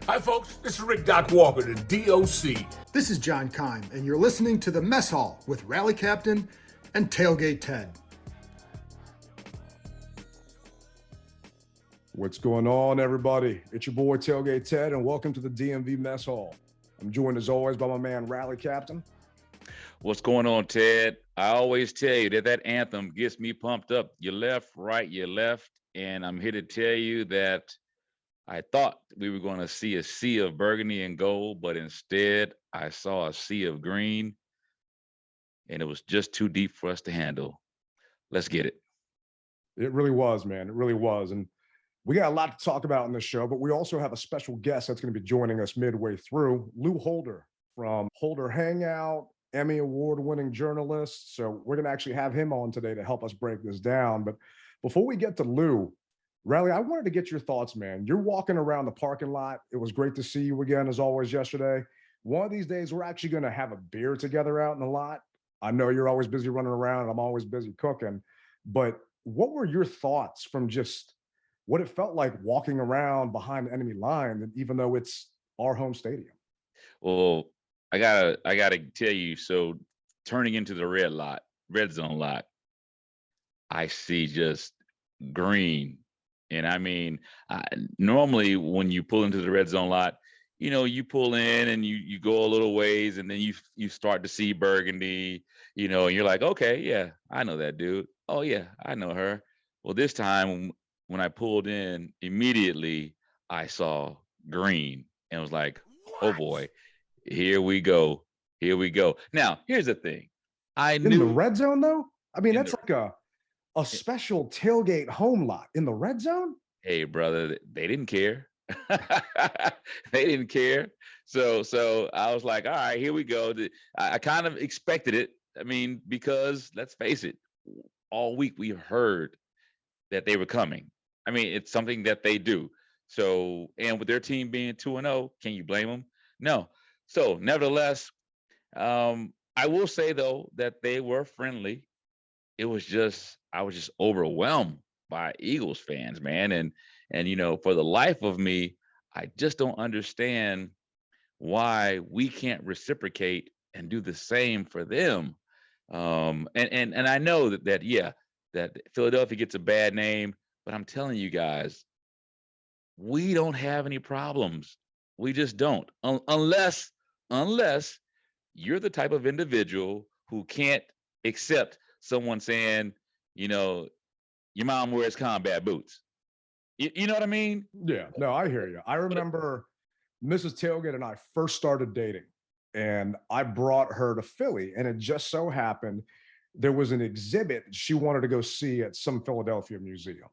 Hi, folks. This is Rick Doc Walker, the DOC. This is John Kime, and you're listening to the Mess Hall with Rally Captain and Tailgate Ted. What's going on, everybody? It's your boy Tailgate Ted, and welcome to the DMV Mess Hall. I'm joined as always by my man Rally Captain. What's going on, Ted? I always tell you that anthem gets me pumped up. You left, right, you left, and I'm here to tell you that I thought we were going to see a sea of burgundy and gold, but instead I saw a sea of green, and it was just too deep for us to handle. Let's get it. It really was, man. It really was. And we got a lot to talk about in this show, but we also have a special guest that's going to be joining us midway through, Lou Holder from Holder Hangout, Emmy Award-winning journalist. So we're going to actually have him on today to help us break this down. But before we get to Lou, Rally, I wanted to get your thoughts, man. You're walking around the parking lot. It was great to see you again, as always, yesterday. One of these days, we're actually going to have a beer together out in the lot. I know you're always busy running around, and I'm always busy cooking. But what were your thoughts from just what it felt like walking around behind the enemy line, and even though it's our home stadium? Well, I gotta tell you, so turning into the red zone lot, I see just green. And I mean, normally when you pull into the red zone lot, you pull in and you go a little ways, and then you start to see burgundy, and you're like, okay, yeah, I know that dude. Oh yeah, I know her. Well, this time when I pulled in, immediately I saw green and was like, oh boy, here we go. Here we go. Now, here's the thing. In the red zone, though? I mean, that's like a special tailgate home lot in the red zone? Hey, brother, they didn't care. They didn't care. So I was like, all right, here we go. I kind of expected it. I mean, because let's face it, all week we heard that they were coming. I mean, it's something that they do. So, and with their team being 2-0, can you blame them? No. So, nevertheless, I will say though that they were friendly. I was just overwhelmed by Eagles fans, man. And for the life of me, I just don't understand why we can't reciprocate and do the same for them. And I know that Philadelphia gets a bad name, but I'm telling you guys, we don't have any problems. We just don't. Unless you're the type of individual who can't accept someone saying, your mom wears combat boots. You know what I mean? Yeah, no, I hear you. I remember Mrs. Tailgate and I first started dating, and I brought her to Philly, and it just so happened there was an exhibit she wanted to go see at some Philadelphia museum.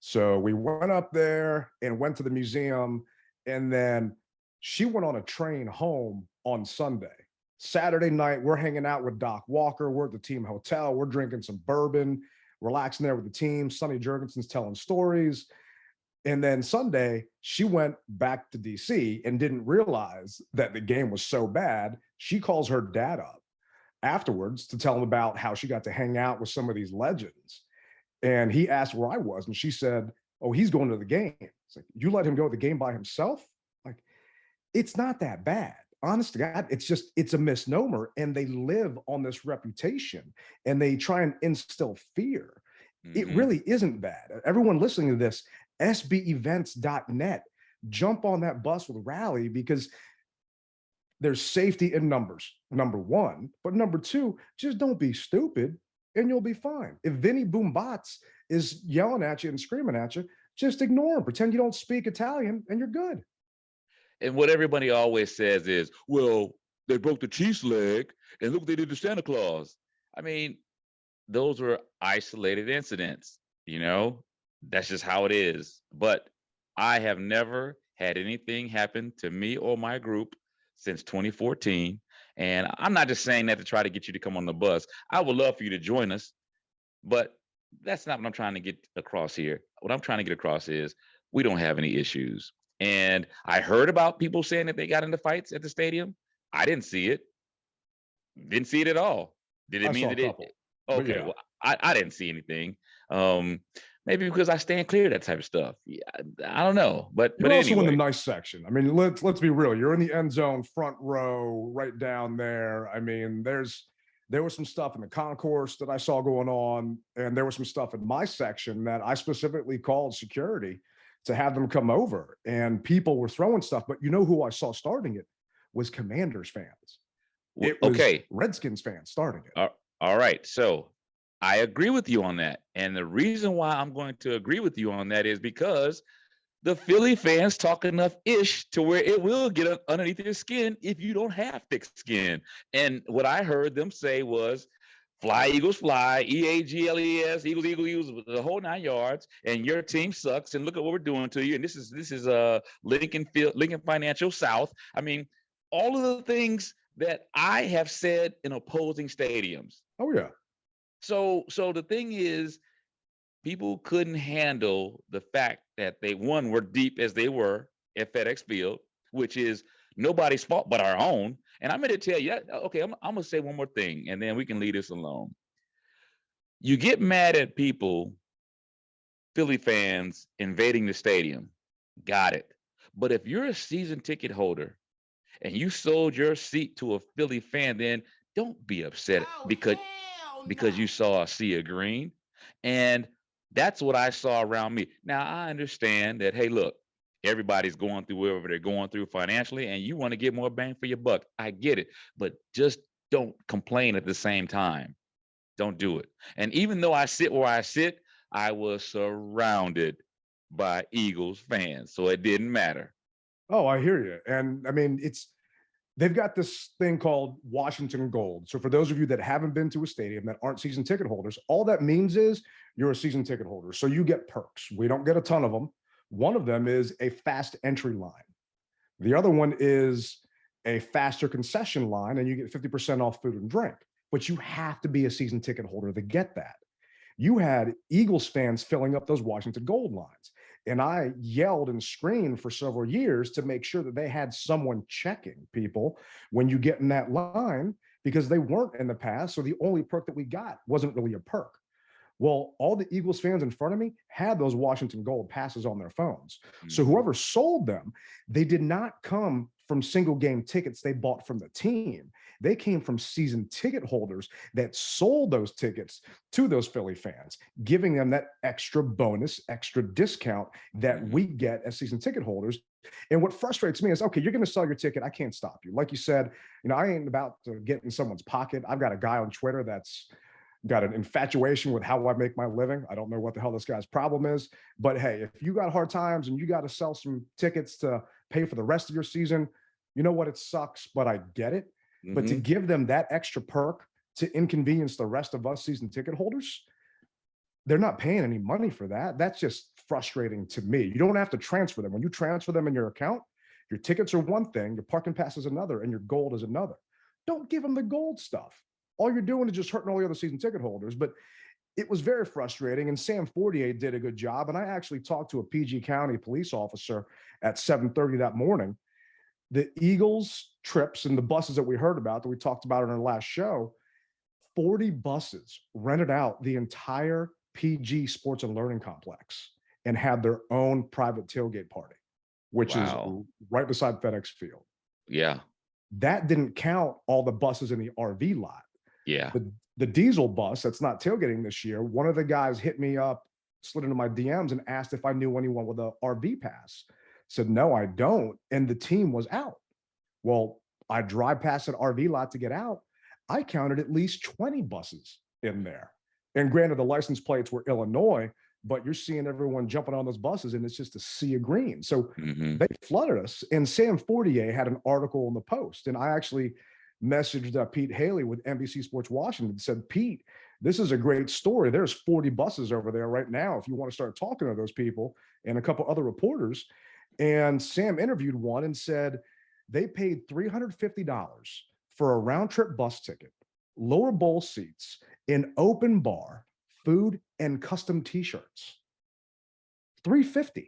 So we went up there and went to the museum, and then she went on a train home on Sunday. Saturday night, we're hanging out with Doc Walker. We're at the team hotel. We're drinking some bourbon, relaxing there with the team. Sonny Jurgensen's telling stories. And then Sunday, she went back to DC and didn't realize that the game was so bad. She calls her dad up afterwards to tell him about how she got to hang out with some of these legends. And he asked where I was, and she said, oh, he's going to the game. It's like, you let him go to the game by himself? Like, it's not that bad. Honest to God, it's a misnomer, and they live on this reputation, and they try and instill fear. It really isn't bad. Everyone listening to this, sbevents.net, jump on that bus with Rally, because there's safety in numbers, number one. But number two, just don't be stupid and you'll be fine. If Vinny Boombots is yelling at you and screaming at you, just ignore him. Pretend you don't speak Italian and you're good. And what everybody always says is, well, they broke the Chiefs' leg, and look what they did to Santa Claus. I mean, those were isolated incidents, That's just how it is. But I have never had anything happen to me or my group since 2014. And I'm not just saying that to try to get you to come on the bus. I would love for you to join us, but that's not what I'm trying to get across here. What I'm trying to get across is we don't have any issues. And I heard about people saying that they got into fights at the stadium. I didn't see it. Didn't see it at all. Did it mean that it? Okay, yeah. Well, I didn't see anything. Maybe because I stand clear of that type of stuff. Yeah, I don't know, but You're also in the anyway. nice section. I mean, let's be real. You're in the end zone, front row, right down there. I mean, there was some stuff in the concourse that I saw going on, and there was some stuff in my section that I specifically called security to have them come over. And people were throwing stuff, but you know who I saw starting it was Commanders fans. It was Okay. Redskins fans starting it. All right. So I agree with you on that. And the reason why I'm going to agree with you on that is because the Philly fans talk enough ish to where it will get underneath your skin if you don't have thick skin. And what I heard them say was, fly, Eagles, fly, EAGLES, Eagles, Eagles, Eagles, the whole 9 yards, and your team sucks. And look at what we're doing to you. And this is Lincoln Financial South. I mean, all of the things that I have said in opposing stadiums. Oh yeah. So the thing is, people couldn't handle the fact that they were deep as they were at FedEx Field, which is nobody's fault but our own. And I'm going to tell you, okay, I'm going to say one more thing, and then we can leave this alone. You get mad at people, Philly fans, invading the stadium. Got it. But if you're a season ticket holder and you sold your seat to a Philly fan, then don't be upset because you saw a sea of green. And that's what I saw around me. Now, I understand that, hey, look, everybody's going through whatever they're going through financially, and you want to get more bang for your buck. I get it. But just don't complain at the same time. Don't do it. And even though I sit where I sit, I was surrounded by Eagles fans, so it didn't matter. Oh, I hear you. And I mean, they've got this thing called Washington Gold. So for those of you that haven't been to a stadium that aren't season ticket holders, all that means is you're a season ticket holder. So you get perks. We don't get a ton of them. One of them is a fast entry line. The other one is a faster concession line, and you get 50% off food and drink. But you have to be a season ticket holder to get that. You had Eagles fans filling up those Washington Gold lines. And I yelled and screamed for several years to make sure that they had someone checking people when you get in that line, because they weren't in the past. So the only perk that we got wasn't really a perk. Well, all the Eagles fans in front of me had those Washington Gold passes on their phones. So whoever sold them, they did not come from single game tickets they bought from the team. They came from season ticket holders that sold those tickets to those Philly fans, giving them that extra bonus, extra discount that we get as season ticket holders. And what frustrates me is, okay, you're going to sell your ticket. I can't stop you. Like you said, I ain't about to get in someone's pocket. I've got a guy on Twitter that's got an infatuation with how I make my living. I don't know what the hell this guy's problem is, but hey, if you got hard times and you got to sell some tickets to pay for the rest of your season, you know what? It sucks, but I get it. But to give them that extra perk to inconvenience the rest of us season ticket holders, they're not paying any money for that. That's just frustrating to me. You don't have to transfer them. When you transfer them in your account, your tickets are one thing, your parking pass is another, and your gold is another. Don't give them the gold stuff. All you're doing is just hurting all the other season ticket holders. But it was very frustrating, and Sam Fortier did a good job. And I actually talked to a PG County police officer at 7:30 that morning. The Eagles trips and the buses that we heard about, that we talked about in our last show, 40 buses rented out the entire PG Sports and Learning Complex and had their own private tailgate party, which is right beside FedEx Field. Yeah. That didn't count all the buses in the RV lot. Yeah. The diesel bus that's not tailgating this year, one of the guys hit me up, slid into my DMs and asked if I knew anyone with a RV pass. Said, no, I don't. And the team was out. Well, I drive past an RV lot to get out. I counted at least 20 buses in there. And granted, the license plates were Illinois, but you're seeing everyone jumping on those buses and it's just a sea of green. So they flooded us. And Sam Fortier had an article in the Post. And I actually messaged Pete Haley with NBC Sports Washington and said, Pete, this is a great story. There's 40 buses over there right now if you want to start talking to those people and a couple other reporters. And Sam interviewed one and said they paid $350 for a round trip bus ticket, lower bowl seats, an open bar, food, and custom t-shirts. $350.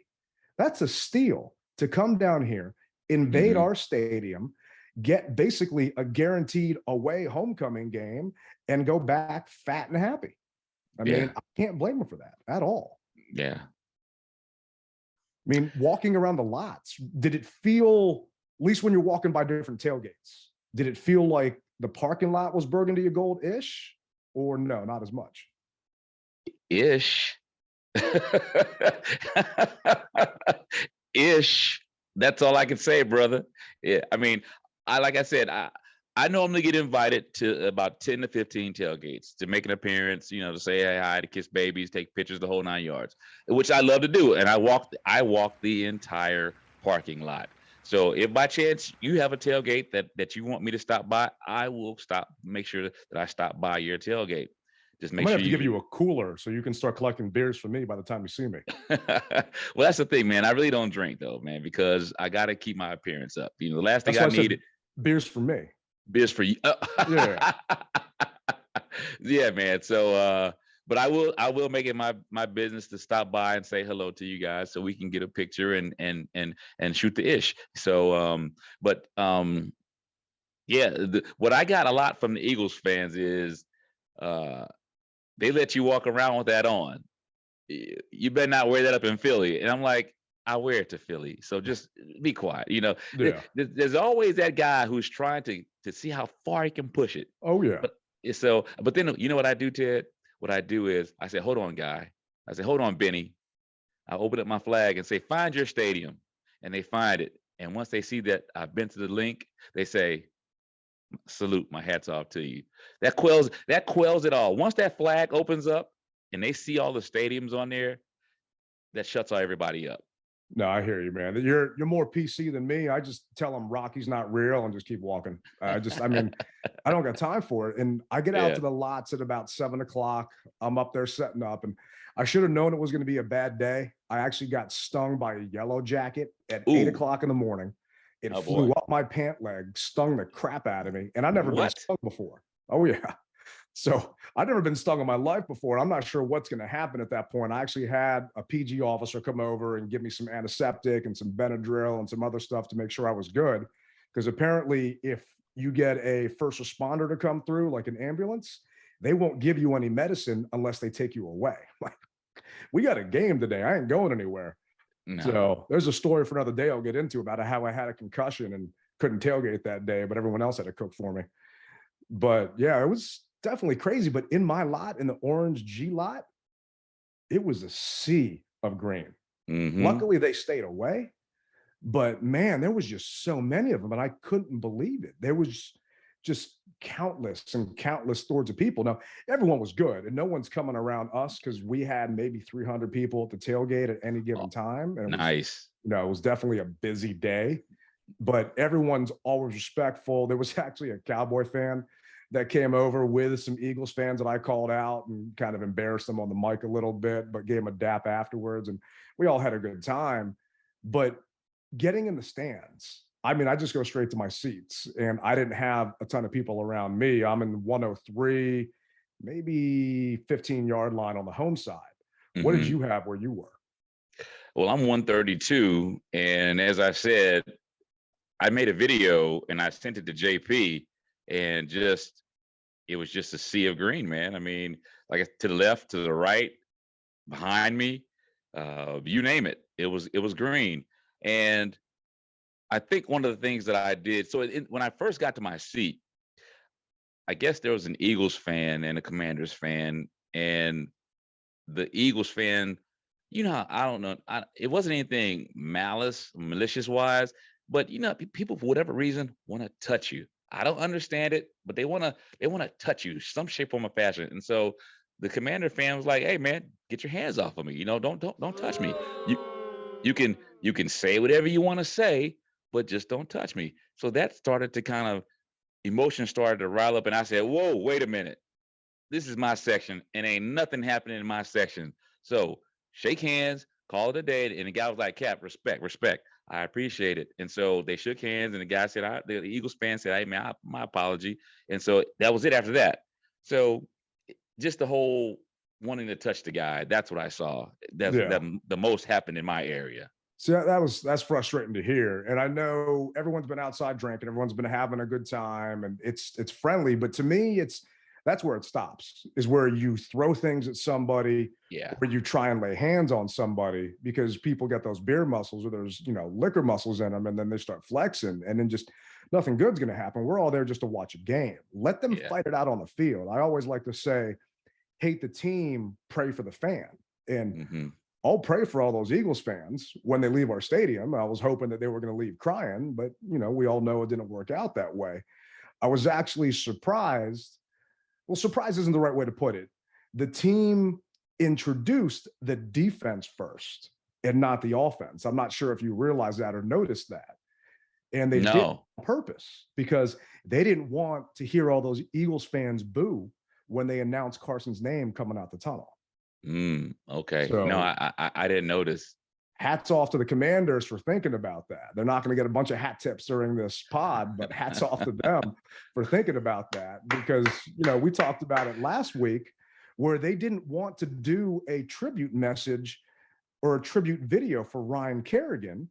That's a steal to come down here, invade our stadium, get basically a guaranteed away homecoming game, and go back fat and happy. I mean, I can't blame them for that at all. Yeah. I mean, walking around the lots, did it feel, at least when you're walking by different tailgates, did it feel like the parking lot was burgundy or gold-ish? Or no, not as much? Ish. Ish. That's all I can say, brother. Yeah, I mean, like I said, I normally get invited to about 10 to 15 tailgates to make an appearance, to say hey, hi, to kiss babies, take pictures, the whole 9 yards, which I love to do. And I walk the entire parking lot. So if by chance you have a tailgate that you want me to stop by, I will make sure that I stop by your tailgate. Just I make might sure have to give you a cooler so you can start collecting beers for me by the time you see me. Well, that's the thing, man. I really don't drink though, man, because I got to keep my appearance up. The last thing That's why I I said needed beers for me. beers for you. Yeah. Yeah, man. So, but I will make it my business to stop by and say hello to you guys so we can get a picture and shoot the ish. So, yeah, what I got a lot from the Eagles fans is, they let you walk around with that on. You better not wear that up in Philly. And I'm like, I wear it to Philly. So just be quiet. Yeah. There's always that guy who's trying to see how far he can push it. Oh, yeah. But then you know what I do, Ted? What I do is I say, hold on, guy. I say, hold on, Benny. I open up my flag and say, find your stadium. And they find it. And once they see that I've been to the link, they say, salute, my hat's off to you. That quells it all. Once that flag opens up and they see all the stadiums on there, that shuts all everybody up. No, I hear you, man. You're more PC than me. I just tell them Rocky's not real and just keep walking. I mean, I don't got time for it. And I get out Yeah. to the lots at about 7 o'clock. I'm up there setting up, and I should have known it was going to be a bad day. I actually got stung by a yellow jacket at 8 o'clock in the morning. It flew up my pant leg, stung the crap out of me, and I've never been stung before. Oh yeah. So I've never been stung in my life before. I'm not sure what's going to happen at that point. I actually had a PG officer come over and give me some antiseptic and some Benadryl and some other stuff to make sure I was good. Because apparently if you get a first responder to come through, like an ambulance, they won't give you any medicine unless they take you away. Like, we got a game today. I ain't going anywhere. No. So there's a story for another day I'll get into about how I had a concussion and couldn't tailgate that day, but everyone else had to cook for me. But yeah, it was definitely crazy. But in my lot, in the orange G lot, it was a sea of green. Mm-hmm. Luckily, they stayed away. But man, there was just so many of them, and I couldn't believe it. There was just countless hordes of people. Now, everyone was good, and no one's coming around us because we had maybe 300 people at the tailgate at any given time. And nice. It was definitely a busy day, but everyone's always respectful. There was actually a Cowboy fan that came over with some Eagles fans that I called out and kind of embarrassed them on the mic a little bit, but gave them a dap afterwards. And we all had a good time. But getting in the stands, I mean, I just go straight to my seats, and I didn't have a ton of people around me. I'm in 103, maybe 15-yard line on the home side. Mm-hmm. What did you have where you were? Well, I'm 132. And as I said, I made a video and I sent it to JP, and it was just a sea of green, man. I mean, like to the left, to the right, behind me, you name it. It was green. And I think one of the things that I did, so when I first got to my seat, I guess there was an Eagles fan and a Commanders fan, and the Eagles fan, I don't know, it wasn't anything malicious wise, but people for whatever reason want to touch you. I don't understand it, but they want to touch you some shape, form, or fashion. And so the Commander fan was like, "Hey, man, get your hands off of me. Don't touch me. You can say whatever you want to say, but just don't touch me." So that started to kind of, emotion started to rile up, and I said, "Whoa, wait a minute. This is my section, and ain't nothing happening in my section. So shake hands, call it a day." And the guy was like, "Cap, respect. I appreciate it." And so they shook hands, and the guy said, the Eagles fan said, "Hey, man, my apology." And so that was it after that. So just the whole wanting to touch the guy, that's what I saw. That the most happened in my area. So that's frustrating to hear. And I know everyone's been outside drinking, everyone's been having a good time, and it's friendly. But to me, it's that's where it stops, is where you throw things at somebody, Yeah. where you try and lay hands on somebody, because people get those beer muscles or there's, liquor muscles in them, and then they start flexing, and then just nothing good's going to happen. We're all there just to watch a game. Let them Yeah. fight it out on the field. I always like to say, hate the team, pray for the fan. And I'll pray for all those Eagles fans when they leave our stadium. I was hoping that they were going to leave crying, but we all know it didn't work out that way. I was actually surprised. Well, surprise isn't the right way to put it. The team introduced the defense first and not the offense. I'm not sure if you realize that or noticed that. And they did it on purpose, because they didn't want to hear all those Eagles fans boo when they announced Carson's name coming out the tunnel. Okay. So, no, I didn't notice. Hats off to the Commanders for thinking about that. They're not going to get a bunch of hat tips during this pod, but hats off to them for thinking about that, because, we talked about it last week, where they didn't want to do a tribute message or a tribute video for Ryan Kerrigan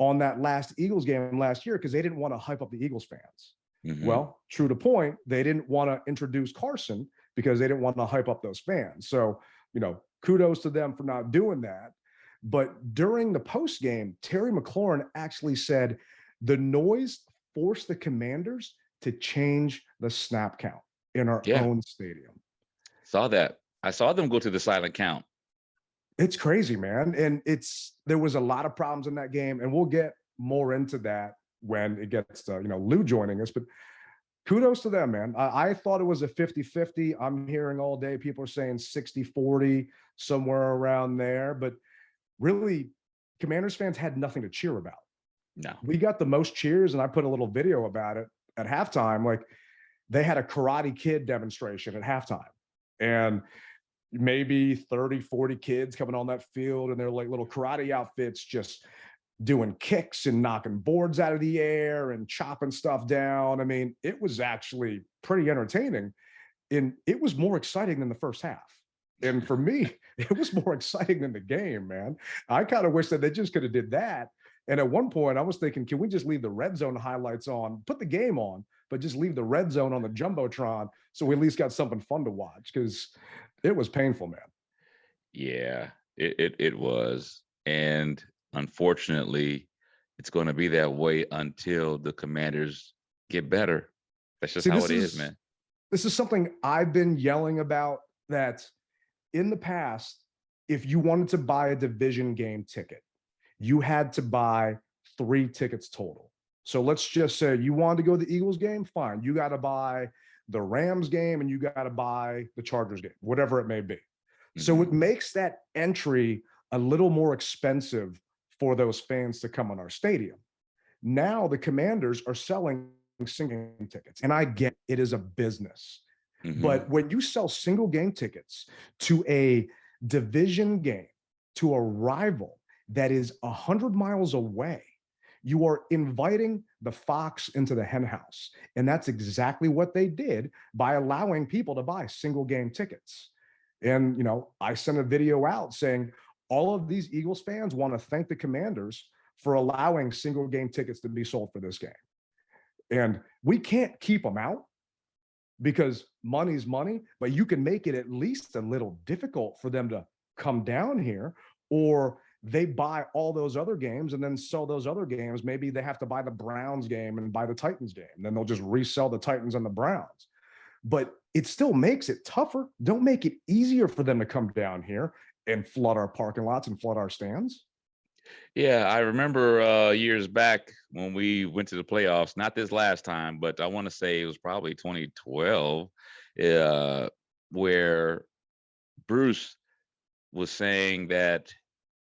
on that last Eagles game last year, because they didn't want to hype up the Eagles fans. Well, true to point, they didn't want to introduce Carson because they didn't want to hype up those fans. So, kudos to them for not doing that. But during the post game, Terry McLaurin actually said the noise forced the Commanders to change the snap count in our own stadium. Saw that. I saw them go to the silent count. It's crazy, man. And there was a lot of problems in that game, and we'll get more into that when it gets to, Lou joining us. But kudos to them, man. I thought it was a 50-50. I'm hearing all day people are saying 60-40, somewhere around there. But really, Commanders fans had nothing to cheer about. No. We got the most cheers, and I put a little video about it at halftime. Like, they had a Karate Kid demonstration at halftime, and maybe 30, 40 kids coming on that field in their like little karate outfits, just doing kicks and knocking boards out of the air and chopping stuff down. I mean, it was actually pretty entertaining, and it was more exciting than the first half. And for me, it was more exciting than the game, man. I kind of wish that they just could have did that. And at one point I was thinking, can we just leave the red zone highlights on, put the game on, but just leave the red zone on the Jumbotron, so we at least got something fun to watch, because it was painful, man. Yeah, it was. And unfortunately, it's going to be that way until the Commanders get better. That's just how it is, man. This is something I've been yelling about, that in the past, if you wanted to buy a division game ticket, you had to buy 3 tickets total. So let's just say you wanted to go to the Eagles game, fine. You got to buy the Rams game, and you got to buy the Chargers game, whatever it may be. So it makes that entry a little more expensive for those fans to come on our stadium. Now the Commanders are selling single game tickets, and I get it is a business. But when you sell single game tickets to a division game, to a rival that is 100 miles away, you are inviting the fox into the henhouse. And that's exactly what they did by allowing people to buy single game tickets. And, I sent a video out saying all of these Eagles fans want to thank the Commanders for allowing single game tickets to be sold for this game. And we can't keep them out, because money's money, but you can make it at least a little difficult for them to come down here, or they buy all those other games and then sell those other games. Maybe they have to buy the Browns game and buy the Titans game. Then they'll just resell the Titans and the Browns. But it still makes it tougher. Don't make it easier for them to come down here and flood our parking lots and flood our stands. Yeah, I remember years back when we went to the playoffs, not this last time, but I want to say it was probably 2012, where Bruce was saying that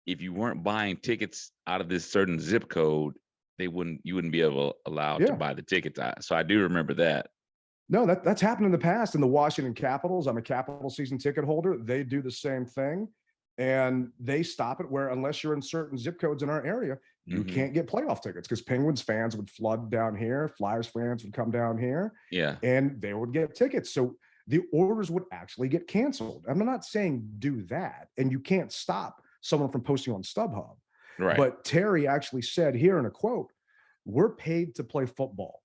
if you weren't buying tickets out of this certain zip code, you wouldn't be allowed to buy the tickets. So I do remember that. No, that's happened in the past. In the Washington Capitals, I'm a Capital season ticket holder. They do the same thing. And they stop it where, unless you're in certain zip codes in our area, you can't get playoff tickets, because Penguins fans would flood down here, Flyers fans would come down here, and they would get tickets. So the orders would actually get canceled. I'm not saying do that, and you can't stop someone from posting on StubHub. Right. But Terry actually said here in a quote, "We're paid to play football.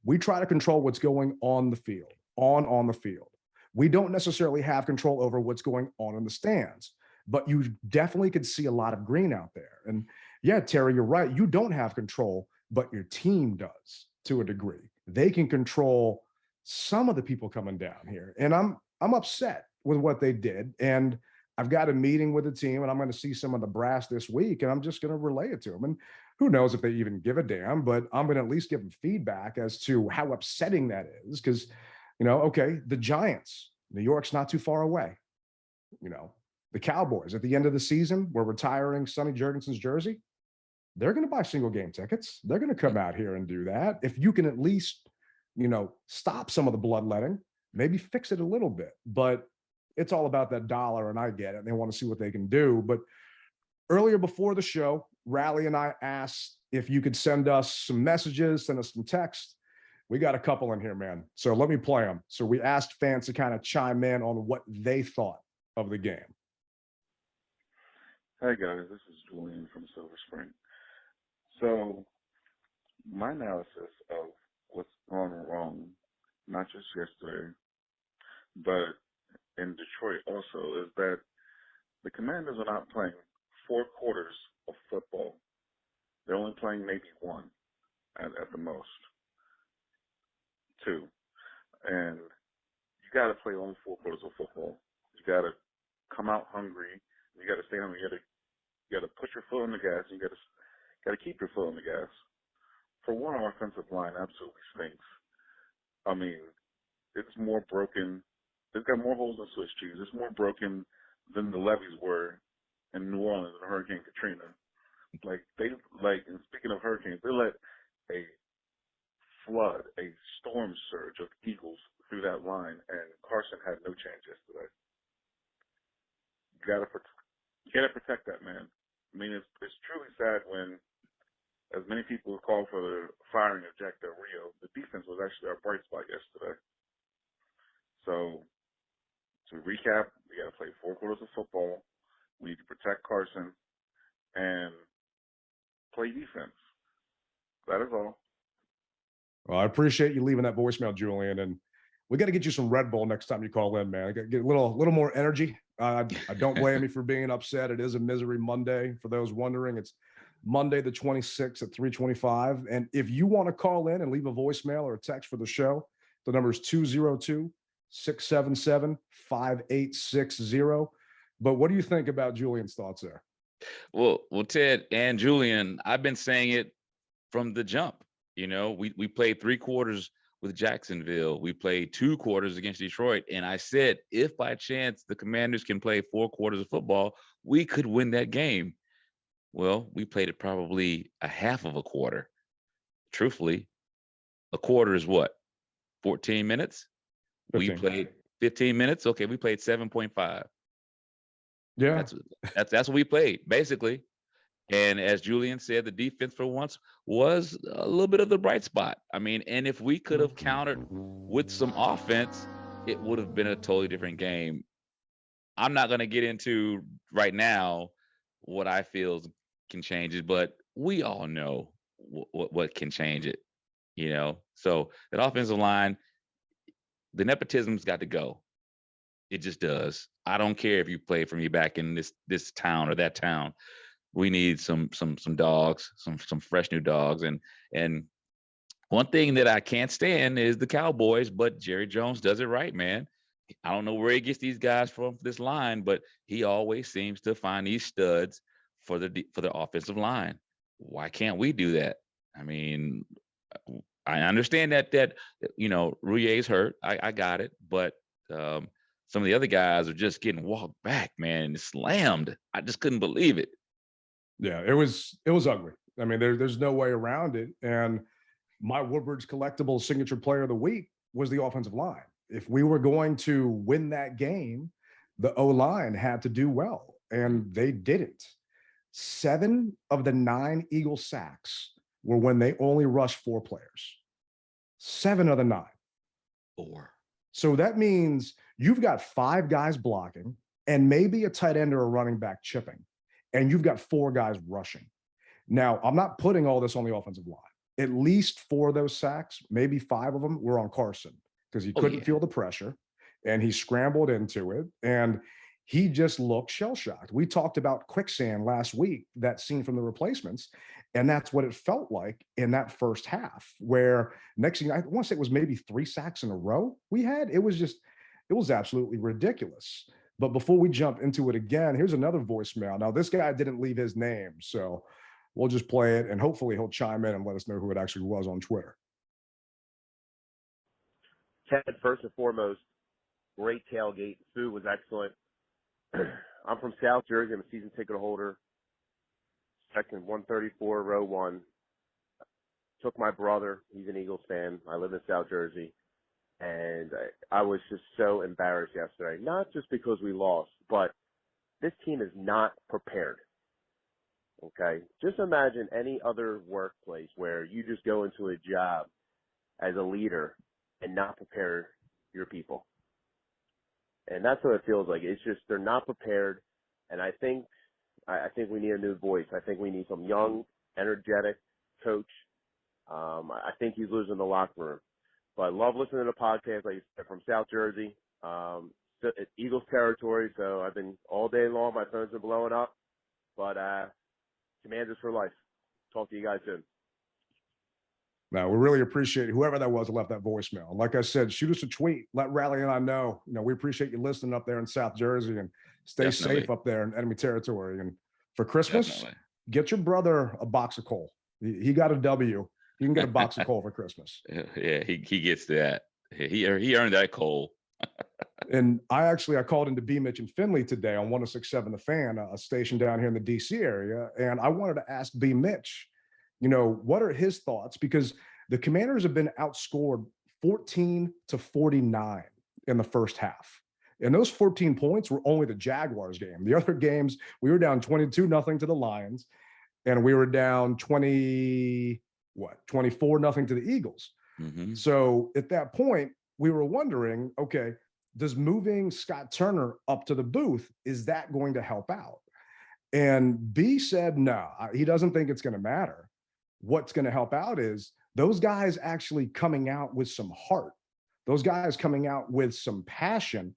We try to control what's going on the field, on the field. We don't necessarily have control over what's going on in the stands, but you definitely could see a lot of green out there. And yeah, Terry, you're right. You don't have control, but your team does to a degree. They can control some of the people coming down here. And I'm upset with what they did. And I've got a meeting with the team, and I'm going to see some of the brass this week, and I'm just going to relay it to them. And who knows if they even give a damn, but I'm going to at least give them feedback as to how upsetting that is. Because, okay, the Giants, New York's not too far away. The Cowboys at the end of the season, we're retiring Sonny Jurgensen's jersey. They're going to buy single game tickets. They're going to come out here and do that. If you can at least, stop some of the bloodletting, maybe fix it a little bit. But it's all about that dollar, and I get it. They want to see what they can do. But earlier before the show, Rally and I asked if you could send us some messages, send us some text. We got a couple in here, man. So let me play them. So we asked fans to kind of chime in on what they thought of the game. Hi guys, this is Julian from Silver Spring. So my analysis of what's gone wrong, not just yesterday, but in Detroit also, is that the Commanders are not playing 4 quarters of football. They're only playing maybe 1 at the most, 2. And you got to play only 4 quarters of football. You got to come out hungry. You got to stay hungry. You got to put your foot on the gas. And you got to keep your foot on the gas. For one, our offensive line absolutely stinks. I mean, it's more broken. They've got more holes in Swiss cheese. It's more broken than the levees were in New Orleans in Hurricane Katrina. And speaking of hurricanes, they let a flood, a storm surge of Eagles through that line, and Carson had no chance yesterday. You gotta protect that man. I mean, it's truly sad when, as many people call for the firing of Jack Del Rio, the defense was actually our bright spot yesterday. So, to recap, we got to play 4 quarters of football. We need to protect Carson and play defense. That is all. Well, I appreciate you leaving that voicemail, Julian, and we got to get you some Red Bull next time you call in, man. I got to get a little more energy. I don't blame you for being upset. It is a Misery Monday. For those wondering, it's Monday the 26th at 3:25. And if you want to call in and leave a voicemail or a text for the show, the number is 202-677-5860. But what do you think about Julian's thoughts there? Well, Ted and Julian, I've been saying it from the jump. We played 3 quarters with Jacksonville. We played 2 quarters against Detroit. And I said, if by chance the Commanders can play 4 quarters of football, we could win that game. Well, we played it probably a half of a quarter. Truthfully, a quarter is what? 14 minutes? 15. We played 15 minutes. Okay, we played 7.5. Yeah. That's what we played, basically. And as Julian said, the defense for once was a little bit of the bright spot. I mean, and if we could have countered with some offense, it would have been a totally different game. I'm not going to get into right now what I feel can change it, but we all know what can change it, So that offensive line, the nepotism's got to go. It just does. I don't care if you play for me back in this town or that town. We need some dogs, some fresh new dogs. And one thing that I can't stand is the Cowboys, but Jerry Jones does it right, man. I don't know where he gets these guys from for this line, but he always seems to find these studs for the offensive line. Why can't we do that? I mean, I understand that Rouillet's hurt. I got it, but some of the other guys are just getting walked back, man, and slammed. I just couldn't believe it. Yeah, it was ugly. I mean, there's no way around it. And my Woodward's Collectible Signature Player of the Week was the offensive line. If we were going to win that game, the O-line had to do well, and they didn't. 7 of the 9 Eagle sacks were when they only rushed 4 players. 7 of the 9. 4. So that means you've got 5 guys blocking and maybe a tight end or a running back chipping, and you've got 4 guys rushing. Now, I'm not putting all this on the offensive line. At least 4 of those sacks, maybe 5 of them, were on Carson because he couldn't feel the pressure. and he scrambled into it, and he just looked shell-shocked. We talked about quicksand last week, that scene from The Replacements, and that's what it felt like in that first half, where next thing, I want to say it was maybe 3 sacks in a row we had. It was absolutely ridiculous. But before we jump into it again, here's another voicemail. Now, this guy didn't leave his name, so we'll just play it, and hopefully he'll chime in and let us know who it actually was on Twitter. Ted, first and foremost, great tailgate. Food was excellent. I'm from South Jersey. I'm a season ticket holder. Section 134, row 1. Took my brother. He's an Eagles fan. I live in South Jersey. And I was just so embarrassed yesterday. Not just because we lost, but this team is not prepared. Okay? Just imagine any other workplace where you just go into a job as a leader and not prepare your people. And that's what it feels like. It's just they're not prepared. And I think we need a new voice. I think we need some young, energetic coach. I think he's losing the locker room. But I love listening to podcasts, like you said, from South Jersey. It's Eagles territory, so I've been all day long. My phone's been blowing up. But Commanders for life. Talk to you guys soon. No, we really appreciate whoever that was that left that voicemail. And like I said, shoot us a tweet. Let Riley and I know. We appreciate you listening up there in South Jersey, and stay safe up there in enemy territory. And for Christmas, get your brother a box of coal. He got a W. You can get a box of coal for Christmas. Yeah, he gets that. He earned that coal. And I called into B. Mitch and Finley today on 106.7 The Fan, a station down here in the DC area. And I wanted to ask B. Mitch, what are his thoughts? Because the Commanders have been outscored 14-49 in the first half. And those 14 points were only the Jaguars game. The other games, we were down 22-0 to the Lions, and we were down 24-0 to the Eagles. Mm-hmm. So at that point, we were wondering, okay, does moving Scott Turner up to the booth, is that going to help out? And B said, no, he doesn't think it's going to matter. What's going to help out is those guys actually coming out with some heart, those guys coming out with some passion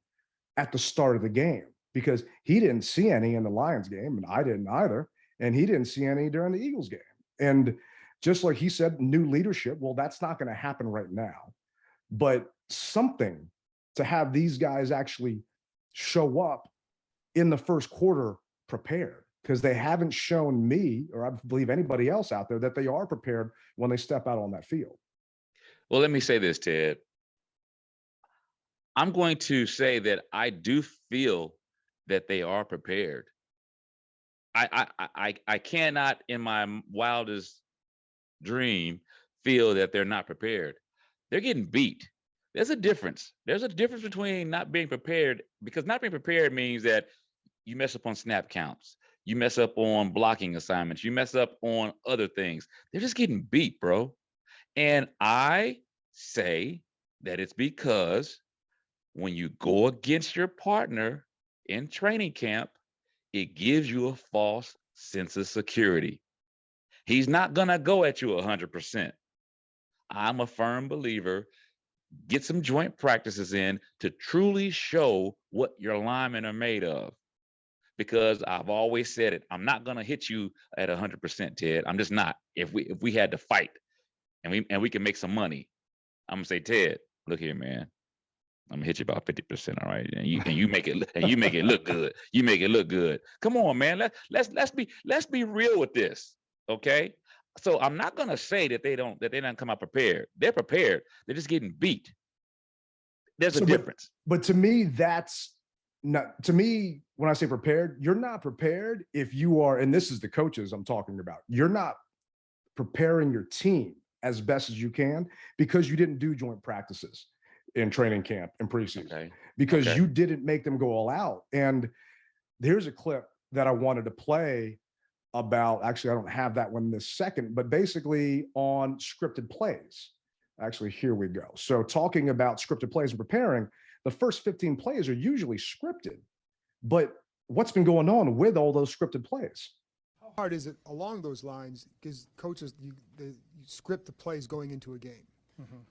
at the start of the game, because he didn't see any in the Lions game, and I didn't either. And he didn't see any during the Eagles game. And just like he said, new leadership, well, that's not going to happen right now. But something to have these guys actually show up in the first quarter prepared, because they haven't shown me, or I believe anybody else out there, that they are prepared when they step out on that field. Well, let me say this, Ted. I'm going to say that I do feel that they are prepared. I cannot, in my wildest dream, feel that they're not prepared. They're getting beat. There's a difference. There's a difference between not being prepared, because not being prepared means that you mess up on snap counts. You mess up on blocking assignments. You mess up on other things. They're just getting beat, bro. And I say that it's because when you go against your partner in training camp, it gives you a false sense of security. He's not going to go at you 100%. I'm a firm believer. Get some joint practices in to truly show what your linemen are made of. Because I've always said it, I'm not going to hit you at 100%, Ted. I'm just not. If we had to fight and we can make some money, I'm gonna say, Ted, look here, man. I'm gonna hit you about 50%, all right? And you make it look good. You make it look good. Come on, man. Let's be real with this, okay? So I'm not gonna say that they don't come out prepared. They're prepared. They're just getting beat. There's a difference. But to me, that's not, to me, when I say prepared, you're not prepared if you are, and this is the coaches I'm talking about, you're not preparing your team as best as you can because you didn't do joint practices in training camp and preseason, because you didn't make them go all out. And there's a clip that I wanted to play about, actually, I don't have that one this second, but basically on scripted plays. Actually, here we go. So talking about scripted plays and preparing, the first 15 plays are usually scripted, but what's been going on with all those scripted plays? How hard is it along those lines? Because coaches, you script the plays going into a game,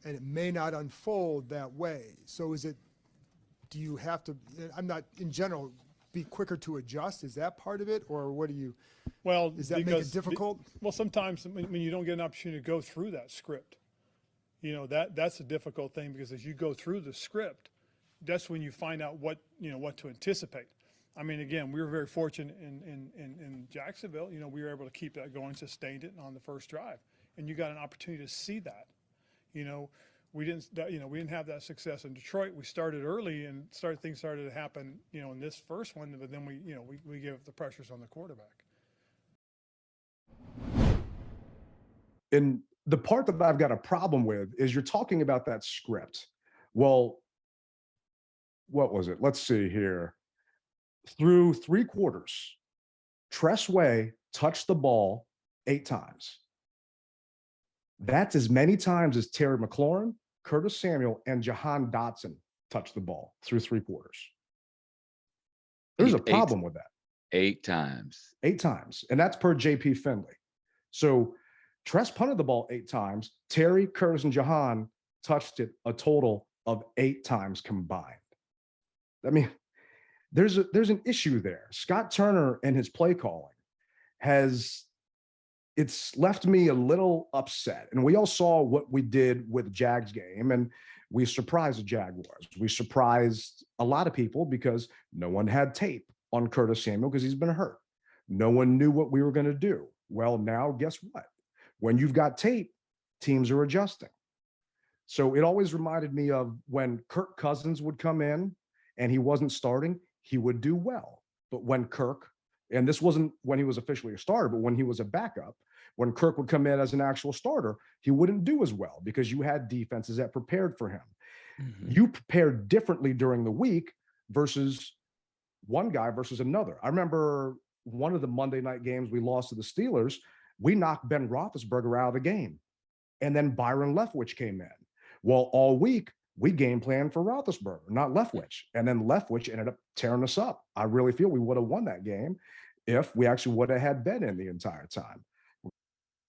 and it may not unfold that way. So is it do you have to, I'm not, in general, be quicker to adjust? Is that part of it, or what do you, Well, does that make it difficult? Well, sometimes when you don't get an opportunity to go through that script, that's a difficult thing, because as you go through the script, that's when you find out what to anticipate. I mean, again, we were very fortunate in Jacksonville. We were able to keep that going, sustained it on the first drive, and you got an opportunity to see that. We didn't have that success in Detroit. We started early, and things started to happen, in this first one, but then we give the pressures on the quarterback. And the part that I've got a problem with is you're talking about that script. Well, what was it? Let's see here. Through 3 quarters, Tress Way touched the ball 8 times. That's as many times as Terry McLaurin, Curtis Samuel, and Jahan Dotson touched the ball through 3 quarters. There's a problem with that. 8 times. 8 times. And that's per JP Finley. So Tress punted the ball 8 times. Terry, Curtis, and Jahan touched it a total of 8 times combined. I mean, there's an issue there. Scott Turner and his play calling it's left me a little upset. And we all saw what we did with the Jags game, and we surprised the Jaguars. We surprised a lot of people because no one had tape on Curtis Samuel because he's been hurt. No one knew what we were going to do. Well, now guess what? When you've got tape, teams are adjusting. So it always reminded me of when Kirk Cousins would come in and he wasn't starting, he would do well. But when Kirk, and this wasn't when he was officially a starter, but when he was a backup, when Kirk would come in as an actual starter, he wouldn't do as well because you had defenses that prepared for him. Mm-hmm. You prepared differently during the week versus one guy versus another. I remember one of the Monday night games we lost to the Steelers, we knocked Ben Roethlisberger out of the game. And then Byron Leftwich came in. Well, all week, we game planned for Roethlisberger, not Leftwich. And then Leftwich ended up tearing us up. I really feel we would have won that game if we actually would have had Ben in the entire time.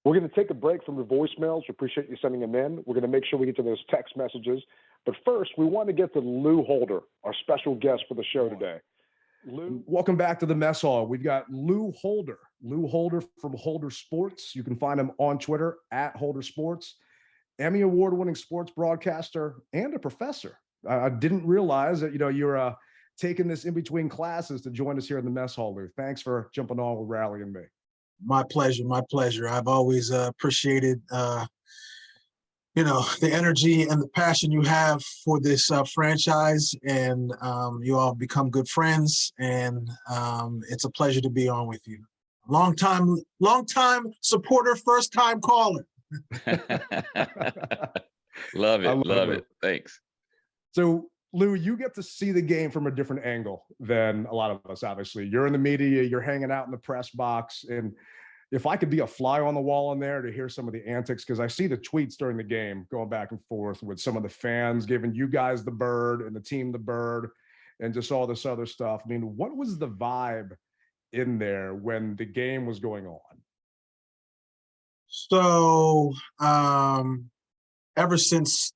We're going to take a break from the voicemails. We appreciate you sending them in. We're going to make sure we get to those text messages. But first, we want to get to Lou Holder, our special guest for the show today. Lou, welcome back to the mess hall. We've got Lou Holder from Holder Sports. You can find him on Twitter at Holder Sports. Emmy Award-winning sports broadcaster and a professor. I didn't realize that you're taking this in between classes to join us here in the mess hall, Lou. Thanks for jumping on with Rally and me. My pleasure. My pleasure. I've always appreciated, the energy and the passion you have for this franchise, and you all become good friends, and it's a pleasure to be on with you. Long time supporter, first time caller. Love it. Thanks. So, Lou, you get to see the game from a different angle than a lot of us, obviously. You're in the media, you're hanging out in the press box. And if I could be a fly on the wall in there to hear some of the antics, because I see the tweets during the game going back and forth with some of the fans giving you guys the bird and the team the bird and just all this other stuff. I mean, what was the vibe in there when the game was going on? So ever since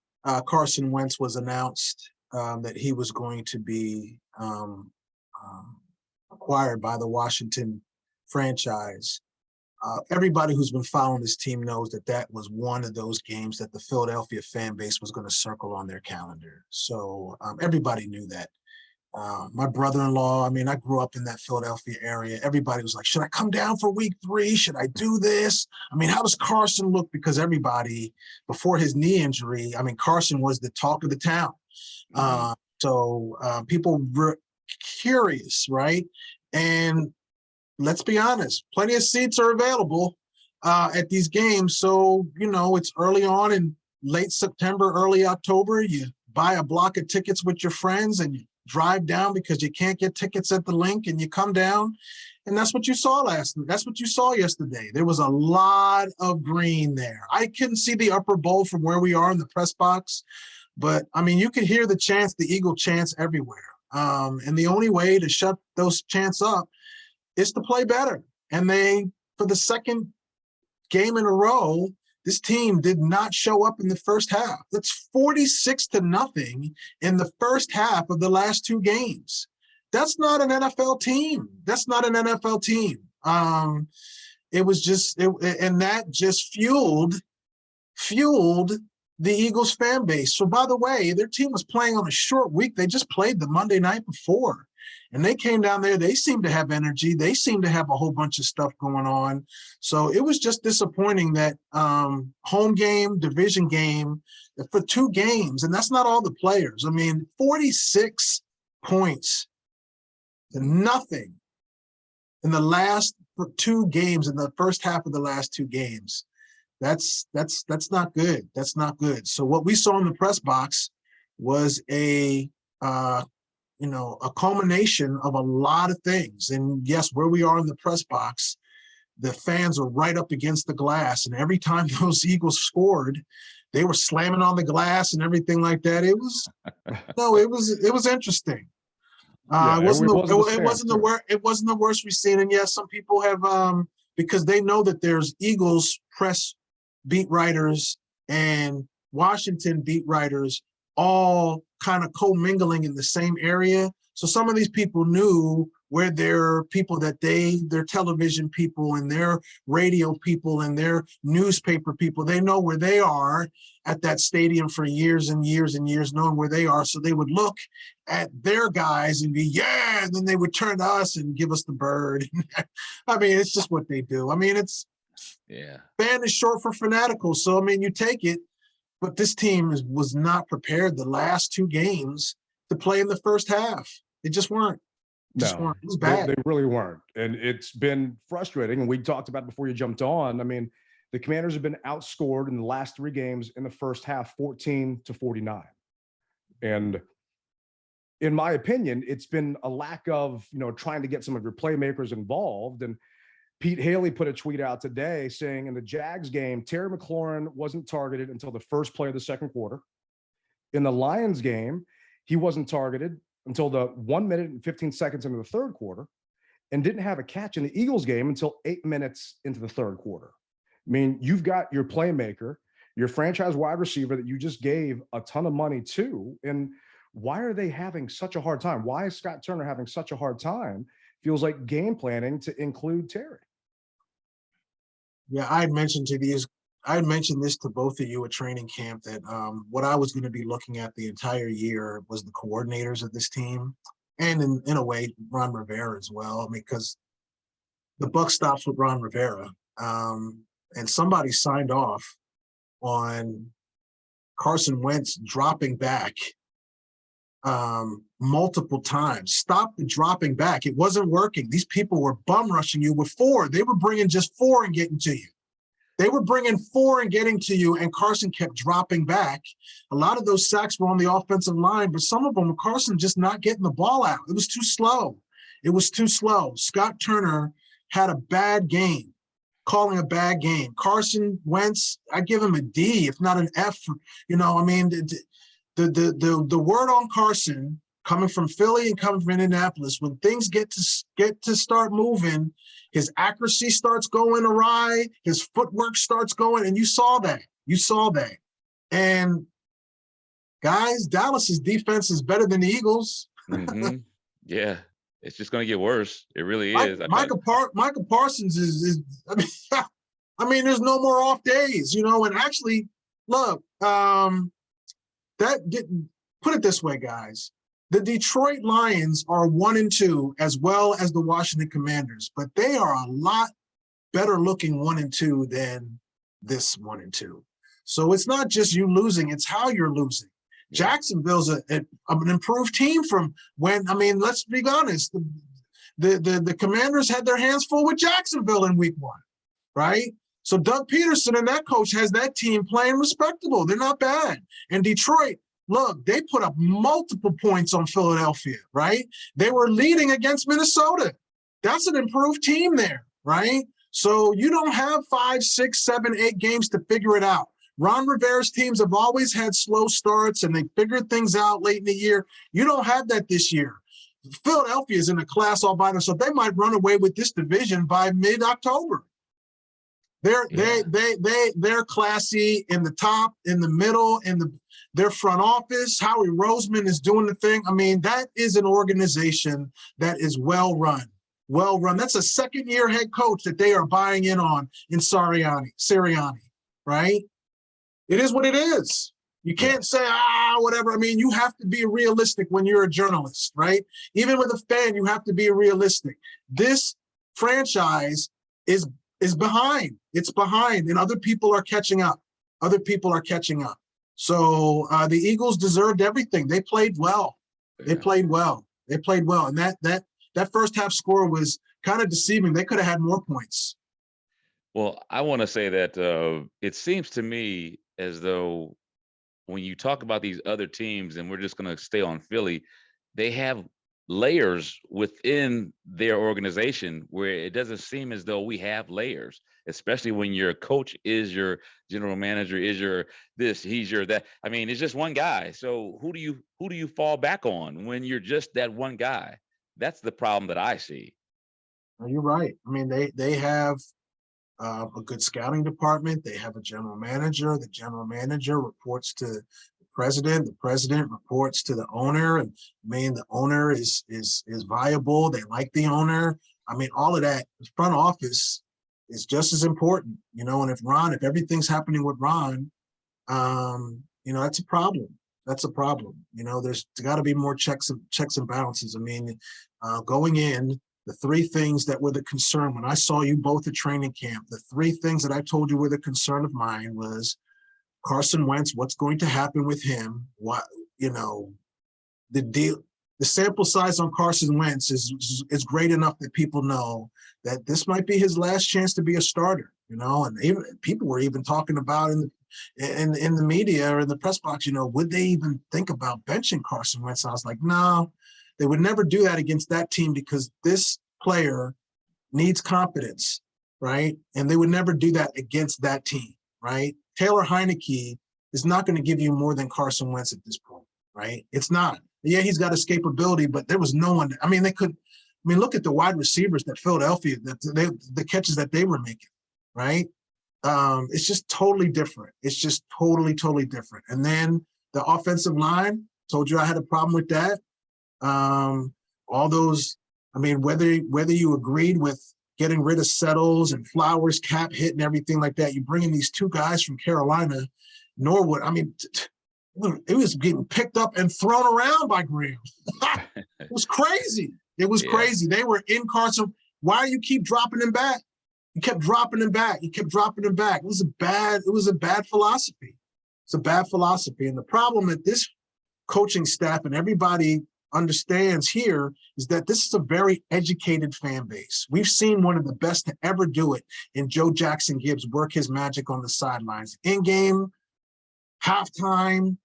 Carson Wentz was announced that he was going to be acquired by the Washington franchise, everybody who's been following this team knows that that was one of those games that the Philadelphia fan base was going to circle on their calendar. So everybody knew that. My brother-in-law, I grew up in that Philadelphia area. Everybody was like, should I come down for week 3? Should I do this? How does Carson look? Because everybody, before his knee injury, Carson was the talk of the town. So people were curious, right? And let's be honest, plenty of seats are available at these games. So, it's early on in late September, early October. You buy a block of tickets with your friends and you drive down because you can't get tickets at the link, and you come down, and that's what you saw that's what you saw yesterday. There was a lot of green there. I couldn't see the upper bowl from where we are in the press box, but you could hear the chants, the Eagle chants everywhere. And the only way to shut those chants up is to play better. And they, for the second game in a row, This team did not show up in the first half. That's 46-0 in the first half of the last 2 games. That's not an NFL team. That's not an NFL team. It was just, and that just fueled the Eagles fan base. So by the way, their team was playing on a short week. They just played the Monday night before. And they came down there. They seemed to have energy. They seemed to have a whole bunch of stuff going on. So it was just disappointing that home game, division game for 2 games. And that's not all the players. I mean, 46 points to nothing in the last 2 games, in the first half of the last 2 games. That's not good. That's not good. So what we saw in the press box was a culmination of a lot of things. And yes, where we are in the press box, the fans are right up against the glass. And every time those Eagles scored, they were slamming on the glass and everything like that. It was interesting. It wasn't the worst we've seen. And yes, some people have because they know that there's Eagles press beat writers and Washington beat writers all kind of co-mingling in the same area. So some of these people knew where their people their television people and their radio people and their newspaper people, they know where they are at that stadium for years and years and years, knowing where they are. So they would look at their guys and be, yeah, and then they would turn to us and give us the bird. I mean, it's just what they do. I mean, fan is short for fanatical. So, I mean, you take it, but this team was not prepared the last 2 games to play in the first half. They just weren't. It was bad. They really weren't. And it's been frustrating. And we talked about it before you jumped on. I mean, the Commanders have been outscored in the last 3 games in the first half, 14-49. And in my opinion, it's been a lack of, trying to get some of your playmakers involved. And Pete Haley put a tweet out today saying in the Jags game, Terry McLaurin wasn't targeted until the first play of the second quarter. In the Lions game, he wasn't targeted until the 1 minute and 15 seconds into the third quarter, and didn't have a catch in the Eagles game until 8 minutes into the third quarter. I mean, you've got your playmaker, your franchise wide receiver that you just gave a ton of money to. And why are they having such a hard time? Why is Scott Turner having such a hard time? Feels like game planning to include Terry. Yeah, I had mentioned this to both of you at training camp that what I was going to be looking at the entire year was the coordinators of this team, and in a way, Ron Rivera as well. I mean, because the buck stops with Ron Rivera, and somebody signed off on Carson Wentz dropping back multiple times. Stop the dropping back. It wasn't working. These people were bum rushing you with 4. They were bringing just 4 and getting to you. They were bringing 4 and getting to you, and Carson kept dropping back. A lot of those sacks were on the offensive line, but some of them, Carson just not getting the ball out. It was too slow. It was too slow. Scott Turner had a bad game, calling a bad game. Carson Wentz, I give him a D, if not an F. I mean, the word on Carson coming from Philly and coming from Indianapolis, when things get to start moving, his accuracy starts going awry, his footwork starts going, and you saw that. And guys, Dallas's defense is better than the Eagles. Mm-hmm. Yeah, it's just going to get worse. It really is. Michael Parsons is I mean, there's no more off days, and actually, look, put it this way, guys. The Detroit Lions are 1-2 as well as the Washington Commanders, but they are a lot better looking 1-2 than this 1-2. So it's not just you losing, it's how you're losing. Jacksonville's an improved team from when, I mean, let's be honest, the Commanders had their hands full with Jacksonville in week 1, right? So Doug Peterson and that coach has that team playing respectable. They're not bad. And Detroit, look, they put up multiple points on Philadelphia, right? They were leading against Minnesota. That's an improved team there, right? So you don't have 5, 6, 7, 8 games to figure it out. Ron Rivera's teams have always had slow starts and they figured things out late in the year. You don't have that this year. Philadelphia is in a class all by themselves. They might run away with this division by mid-October. They're classy in the top, in the middle, their front office. Howie Roseman is doing the thing. I mean, that is an organization that is well run. Well run. That's a second-year head coach that they are buying in on in Sirianni, right? It is what it is. You can't say, whatever. I mean, you have to be realistic when you're a journalist, right? Even with a fan, you have to be realistic. This franchise is behind. It's behind, and other people are catching up. So the Eagles deserved everything. They played well. They played well. And that first half score was kind of deceiving. They could have had more points. Well, I want to say that it seems to me as though when you talk about these other teams, and we're just going to stay on Philly, they have layers within their organization where it doesn't seem as though we have layers, especially when your coach is your general manager, is your this, he's your that. I mean, it's just one guy. So who do you fall back on when you're just that one guy? That's the problem that I see. You're right. I mean, they have a good scouting department. They have a general manager. The general manager reports to the president. The president reports to the owner. And I mean, the owner is viable. They like the owner. I mean, all of that. The front office is just as important, you know. And if everything's happening with Ron, you know, that's a problem. That's a problem. You know, there's got to be more checks and balances. I mean, going in, the three things that were the concern when I saw you both at training camp, the three things that I told you were the concern of mine was Carson Wentz, what's going to happen with him? What, you know, the sample size on Carson Wentz is great enough that people know that this might be his last chance to be a starter, you know, and even people were even talking about in the media or in the press box, you know, would they even think about benching Carson Wentz? I was like, no, they would never do that against that team because this player needs confidence, right? And they would never do that against that team, right? Taylor Heineke is not going to give you more than Carson Wentz at this point, right? It's not. Yeah, he's got escapability, but there was no one. I mean, look at the wide receivers that Philadelphia, the catches that they were making, right? It's just totally different. It's just totally different. And then the offensive line, told you I had a problem with that. All those, I mean, whether you agreed with getting rid of Settles and Flowers, cap hit and everything like that, you bring in these two guys from Carolina, Norwood. I mean, it was getting picked up and thrown around by Graham. It was crazy. It was crazy. They were in Carson. Why do you keep dropping him back? You kept dropping him back. You kept dropping him back. It was a bad philosophy. It's a bad philosophy. And the problem that this coaching staff and everybody understands here is that this is a very educated fan base. We've seen one of the best to ever do it in Joe Jackson Gibbs work his magic on the sidelines. In-game, halftime,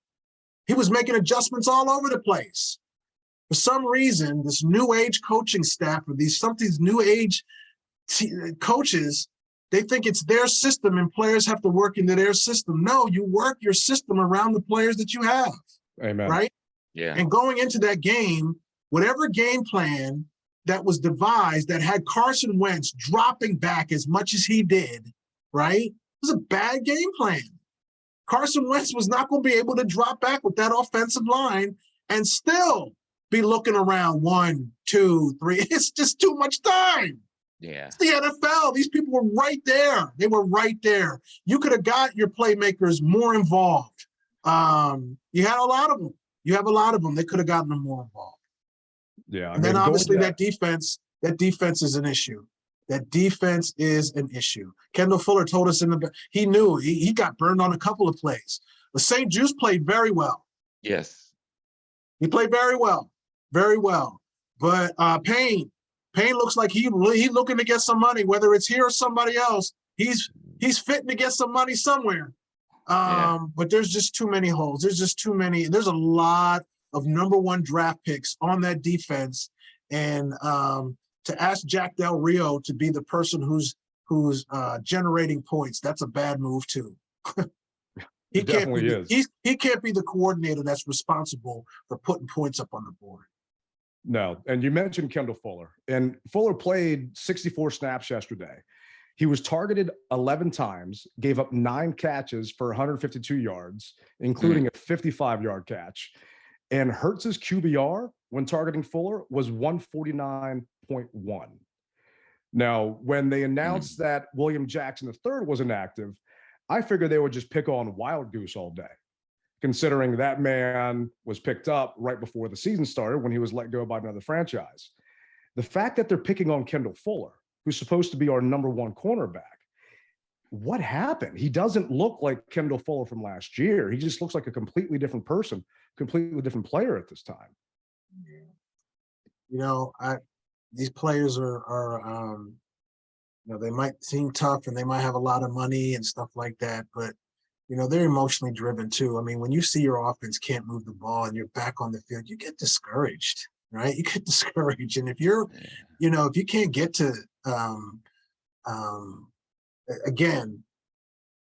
he was making adjustments all over the place. For some reason, this new age coaching staff or these new age coaches, they think it's their system and players have to work into their system. No, you work your system around the players that you have. Amen. Right? Yeah. And going into that game, whatever game plan that was devised that had Carson Wentz dropping back as much as he did, right? It was a bad game plan. Carson Wentz was not going to be able to drop back with that offensive line and still be looking around 1, 2, 3. It's just too much time. Yeah. It's the NFL. These people were right there. They were right there. You could have got your playmakers more involved. You had a lot of them. You have a lot of them. They could have gotten them more involved. Yeah. And then obviously that defense is an issue. That defense is an issue. Kendall Fuller told us he knew he got burned on a couple of plays. But St. Juice played very well. Yes. He played very well. Very well. But Payne looks like he's looking to get some money, whether it's here or somebody else. He's fitting to get some money somewhere. But there's just too many holes. There's just too many. There's a lot of number one draft picks on that defense. And to ask Jack Del Rio to be the person who's generating points, that's a bad move too. He can't be the coordinator that's responsible for putting points up on the board. No. And you mentioned Kendall Fuller, and Fuller played 64 snaps yesterday. He was targeted 11 times, gave up 9 catches for 152 yards, including a 55-yard catch. And Hurts's QBR when targeting Fuller was 149.1. Now, when they announced that William Jackson III was inactive, I figured they would just pick on Wild Goose all day, considering that man was picked up right before the season started when he was let go by another franchise. The fact that they're picking on Kendall Fuller, who's supposed to be our #1 cornerback, what happened? He doesn't look like Kendall Fuller from last year. He just looks like a completely different person, completely different player at this time. You know, these players are you know, they might seem tough and they might have a lot of money and stuff like that, but you know, they're emotionally driven too. I mean, when you see your offense can't move the ball and you're back on the field, you get discouraged, right? You get discouraged. And if you're, you know, if you can't get to, again,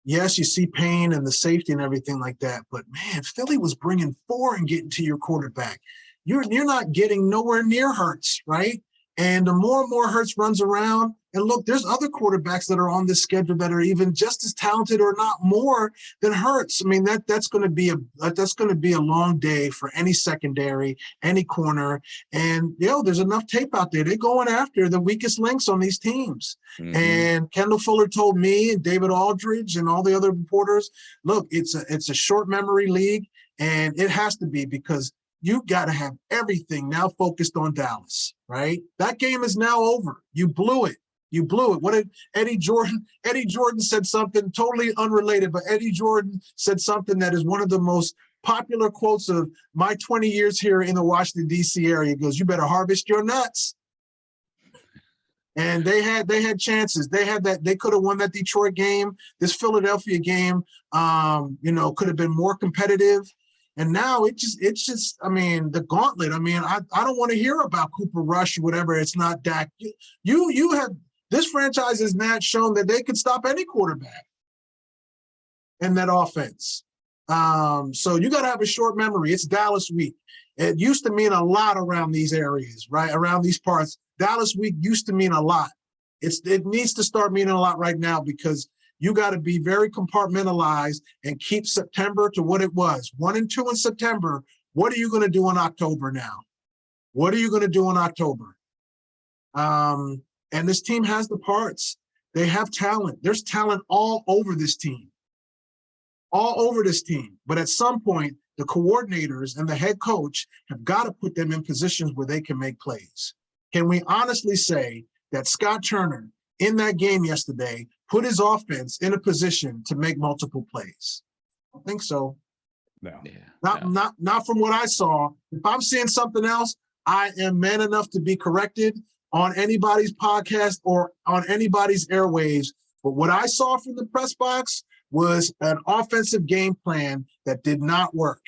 yes, you see pain and the safety and everything like that, but man, Philly was bringing 4 and getting to your quarterback. You're not getting nowhere near Hurts, right? And the more and more Hurts runs around, and look, there's other quarterbacks that are on this schedule that are even just as talented or not more than Hurts. I mean, that's going to be a long day for any secondary, any corner. And there's enough tape out there. They're going after the weakest links on these teams. And Kendall Fuller told me and David Aldridge and all the other reporters, look, it's a short memory league, and it has to be because you got to have everything now focused on Dallas, right? That game is now over. You blew it. You blew it. What did Eddie Jordan? Eddie Jordan said something totally unrelated, but Eddie Jordan said something that is one of the most popular quotes of my 20 years here in the Washington, D.C. area. He goes, "You better harvest your nuts." And they had chances. They had that. They could have won that Detroit game. This Philadelphia game, could have been more competitive. And now it's just, I mean, the gauntlet. I mean, I don't want to hear about Cooper Rush or whatever. It's not Dak. You have, this franchise has not shown that they can stop any quarterback in that offense. So you got to have a short memory. It's Dallas week. It used to mean a lot around these areas, right? Around these parts. Dallas week used to mean a lot. It needs to start meaning a lot right now because you got to be very compartmentalized and keep September to what it was. 1 and 2 in September. What are you going to do in October now? What are you going to do in October? And this team has the parts. They have talent. There's talent all over this team. All over this team. But at some point, the coordinators and the head coach have got to put them in positions where they can make plays. Can we honestly say that Scott Turner in that game yesterday put his offense in a position to make multiple plays? I think so. No. Yeah. Not from what I saw. If I'm seeing something else, I am man enough to be corrected on anybody's podcast or on anybody's airwaves. But what I saw from the press box was an offensive game plan that did not work,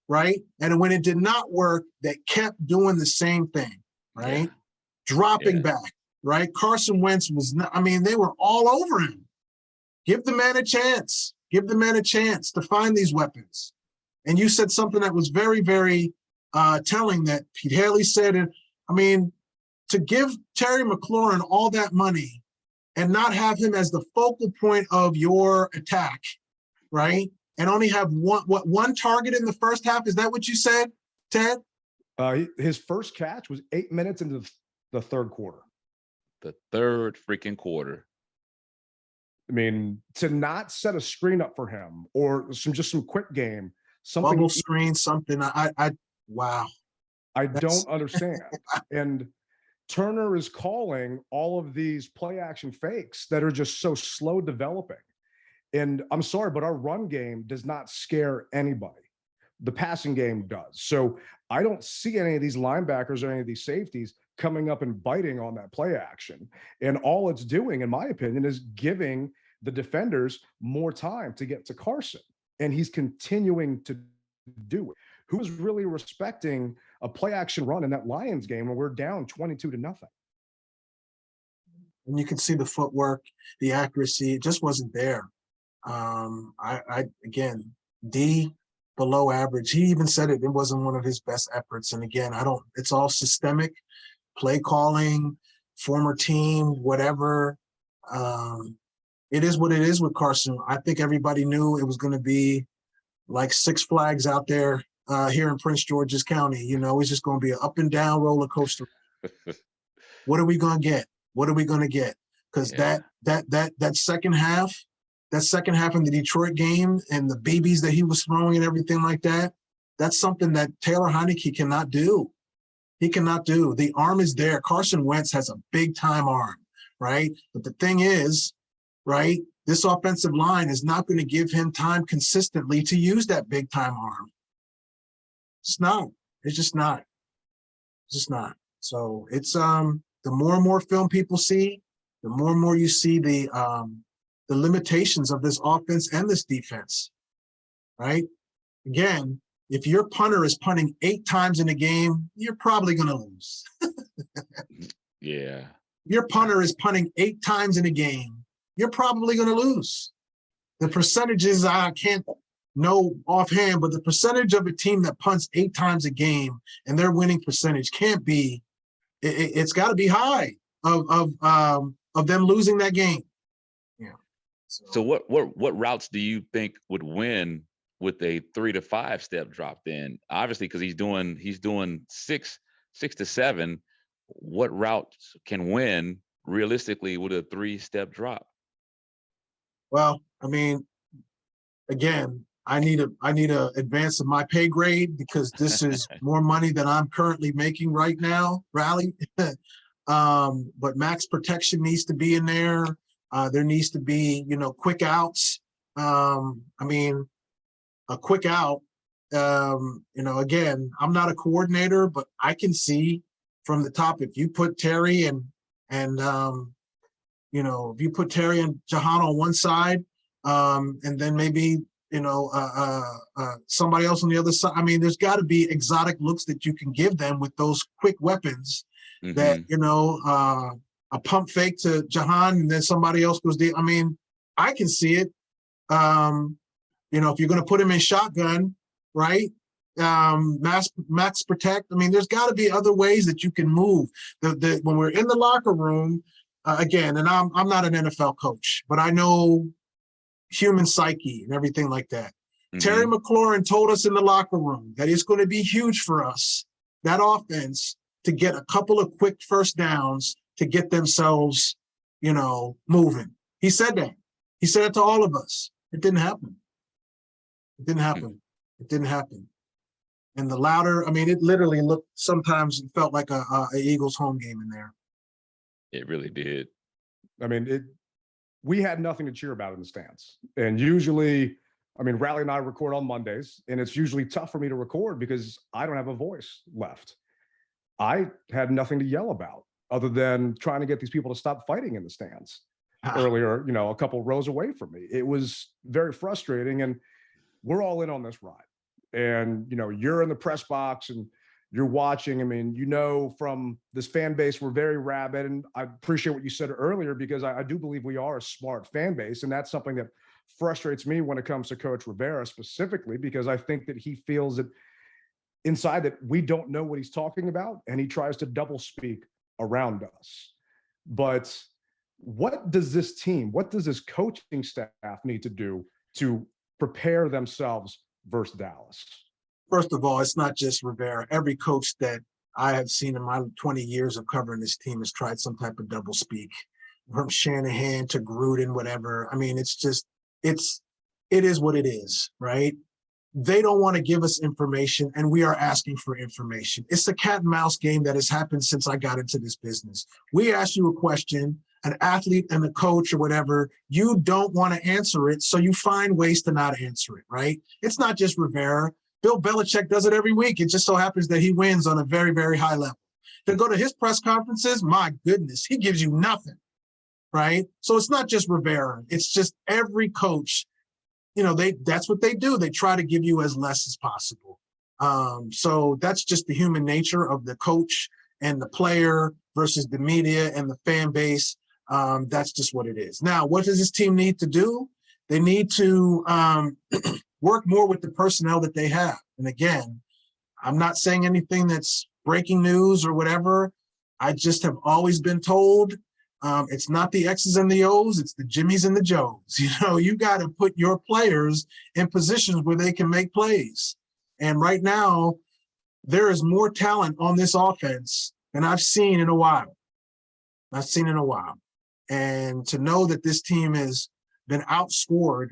right? And when it did not work, they kept doing the same thing, right? Yeah. Dropping back, right? Carson Wentz was not, I mean, they were all over him. Give the man a chance. Give the man a chance to find these weapons. And you said something that was very, very telling that Pete Haley said, and I mean, to give Terry McLaurin all that money and not have him as the focal point of your attack, right? And only have one target in the first half. Is that what you said, Ted? His first catch was 8 minutes into the third quarter. The third freaking quarter. I mean, to not set a screen up for him or some quick game, something bubble screen, something. Wow. I don't understand. And Turner is calling all of these play action fakes that are just so slow developing. And I'm sorry, but our run game does not scare anybody. The passing game does. So I don't see any of these linebackers or any of these safeties coming up and biting on that play action. And all it's doing, in my opinion, is giving the defenders more time to get to Carson. And he's continuing to do it. Who's really respecting a play action run in that Lions game when we're down 22-0? And you can see the footwork, the accuracy, it just wasn't there. Again, D below average. He even said it wasn't one of his best efforts. And again, it's all systemic, play calling, former team, whatever. it is what it is with Carson. I think everybody knew it was going to be like Six Flags out there here in Prince George's County. You know, it's just going to be an up and down roller coaster. What are we going to get? What are we going to get? Because that second half in the Detroit game and the BBs that he was throwing and everything like that, that's something that Taylor Heineke cannot do. He cannot do. The arm is there. Carson Wentz has a big time arm, right? But the thing is, right, this offensive line is not going to give him time consistently to use that big time arm. It's not. It's just not. It's just not. So it's the more and more film people see, the more and more you see the limitations of this offense and this defense, right? Again, if your punter is punting 8 times in a game, you're probably going to lose. Yeah. Your punter is punting 8 times in a game, you're probably going to lose. The percentages I can't know offhand, but the percentage of a team that punts 8 times a game and their winning percentage can't be, it's got to be high of them losing that game. Yeah. So what routes do you think would win with a 3 to 5 step drop? Then obviously, because he's doing 6 to 7. What routes can win realistically with a 3-step drop? Well, I mean, again, I need a advance of my pay grade because this is more money than I'm currently making right now, Rally. But max protection needs to be in there. There needs to be, quick outs. I mean, a quick out, again, I'm not a coordinator, but I can see from the top, if you put Terry and if you put Terry and Jahan on one side, and then maybe, somebody else on the other side. I mean, there's got to be exotic looks that you can give them with those quick weapons that, a pump fake to Jahan and then somebody else goes deep. I mean, I can see it. If you're going to put him in shotgun, right? Max protect. I mean, there's got to be other ways that you can move. When we're in the locker room, again, and I'm not an NFL coach, but I know human psyche and everything like that. Terry McLaurin told us in the locker room that it's going to be huge for us, that offense, to get a couple of quick first downs to get themselves, moving. He said that. He said it to all of us. It didn't happen. It didn't happen. It didn't happen. And the louder, I mean, it literally looked, sometimes it felt like a Eagles home game in there. It really did. I mean, we had nothing to cheer about in the stands. And usually, I mean, Rally and I record on Mondays, and it's usually tough for me to record because I don't have a voice left. I had nothing to yell about other than trying to get these people to stop fighting in the stands earlier, a couple rows away from me. It was very frustrating, and we're all in on this ride. And, you're in the press box and you're watching. I mean, from this fan base, we're very rabid. And I appreciate what you said earlier, because I do believe we are a smart fan base. And that's something that frustrates me when it comes to Coach Rivera specifically, because I think that he feels that inside that we don't know what he's talking about, and he tries to double speak around us. But what does this coaching staff need to do to prepare themselves versus Dallas? First of all, it's not just Rivera. Every coach that I have seen in my 20 years of covering this team has tried some type of double speak, from Shanahan to Gruden, whatever. I mean, it is what it is, right? They don't want to give us information, and we are asking for information. It's the cat and mouse game that has happened since I got into this business. We ask you a question, an athlete and a coach or whatever, you don't want to answer it, so you find ways to not answer it, right? It's not just Rivera. Bill Belichick does it every week. It just so happens that he wins on a very, very high level. To go to his press conferences, my goodness, he gives you nothing, right? So it's not just Rivera. It's just every coach. That's what they do. They try to give you as less as possible. So that's just the human nature of the coach and the player versus the media and the fan base. That's just what it is. Now, what does this team need to do? They need to work more with the personnel that they have. And again, I'm not saying anything that's breaking news or whatever. I just have always been told It's not the X's and the O's, it's the Jimmys and the Joes. You know, you got to put your players in positions where they can make plays. And right now, there is more talent on this offense than I've seen in a while. And to know that this team has been outscored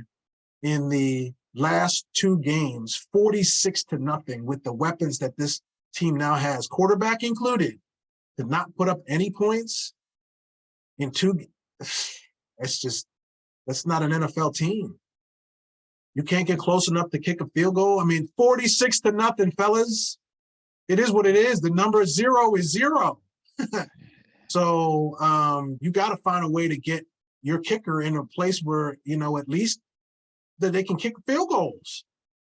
in the last 2 games, 46-0, with the weapons that this team now has, quarterback included, did not put up any points in 2. That's not an NFL team. You can't get close enough to kick a field goal. I mean, 46-0, fellas. It is what it is. The number 0 is 0. So you got to find a way to get your kicker in a place where, you know, at least that they can kick field goals.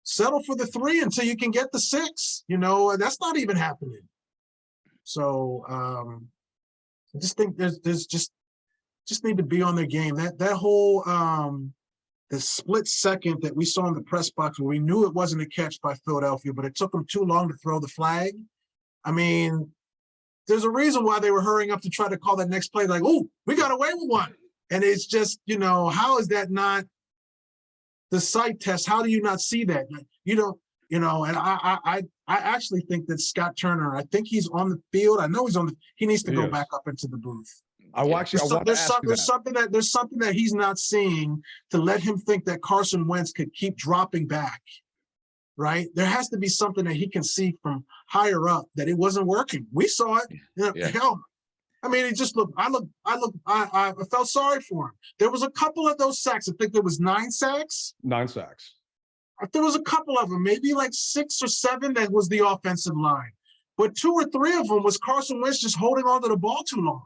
Settle for the 3 until you can get the 6. You know, that's not even happening. So I just think there's just need to be on their game. That whole the split second that we saw in the press box where we knew it wasn't a catch by Philadelphia, but it took them too long to throw the flag. I mean, there's a reason why they were hurrying up to try to call that next play, like, oh, we got away with one. And it's just, you know, how is that not the sight test? How do you not see that? You don't, you know, and I actually think that Scott Turner, I think he's on the field. I know he's on he needs to go back up into the booth. There's something that he's not seeing to let him think that Carson Wentz could keep dropping back, right? There has to be something that he can see from higher up that it wasn't working. We saw it. Hell, I mean, it just looked. I felt sorry for him. There was a couple of those sacks. I think there was 9 sacks. 9 sacks. There was a couple of them, maybe like 6 or 7. That was the offensive line, but 2 or 3 of them was Carson Wentz just holding on to the ball too long.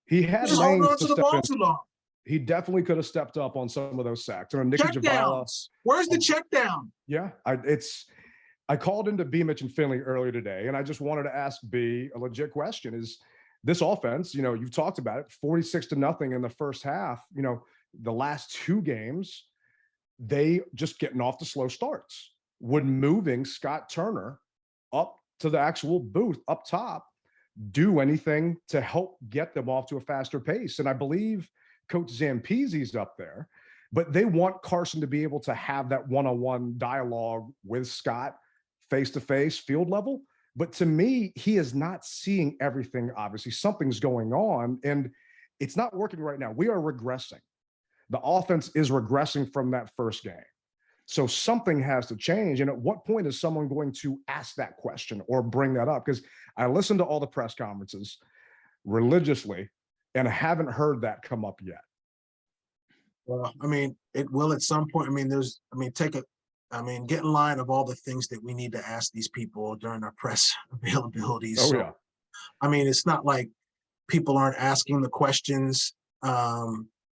He had just holding on to the ball too long. He definitely could have stepped up on some of those sacks. Or check downs. Where's the check down? Yeah, I called into B. Mitch and Finley earlier today, and I just wanted to ask B a legit question. Is this offense, you know, you've talked about it, 46-0 in the first half, you know, the last 2 games, they just getting off the slow starts. Would moving Scott Turner up to the actual booth up top do anything to help get them off to a faster pace? And I believe Coach Zampese's up there, but they want Carson to be able to have that one-on-one dialogue with Scott face-to-face, field level. But to me, he is not seeing everything. Obviously, something's going on, and it's not working right now. We are regressing. The offense is regressing from that first game. So something has to change. And at what point is someone going to ask that question or bring that up? Because I listened to all the press conferences religiously, and I haven't heard that come up yet. Well, I mean, it will at some point. I mean, get in line of all the things that we need to ask these people during our press availabilities. Oh, yeah. I mean, it's not like people aren't asking the questions.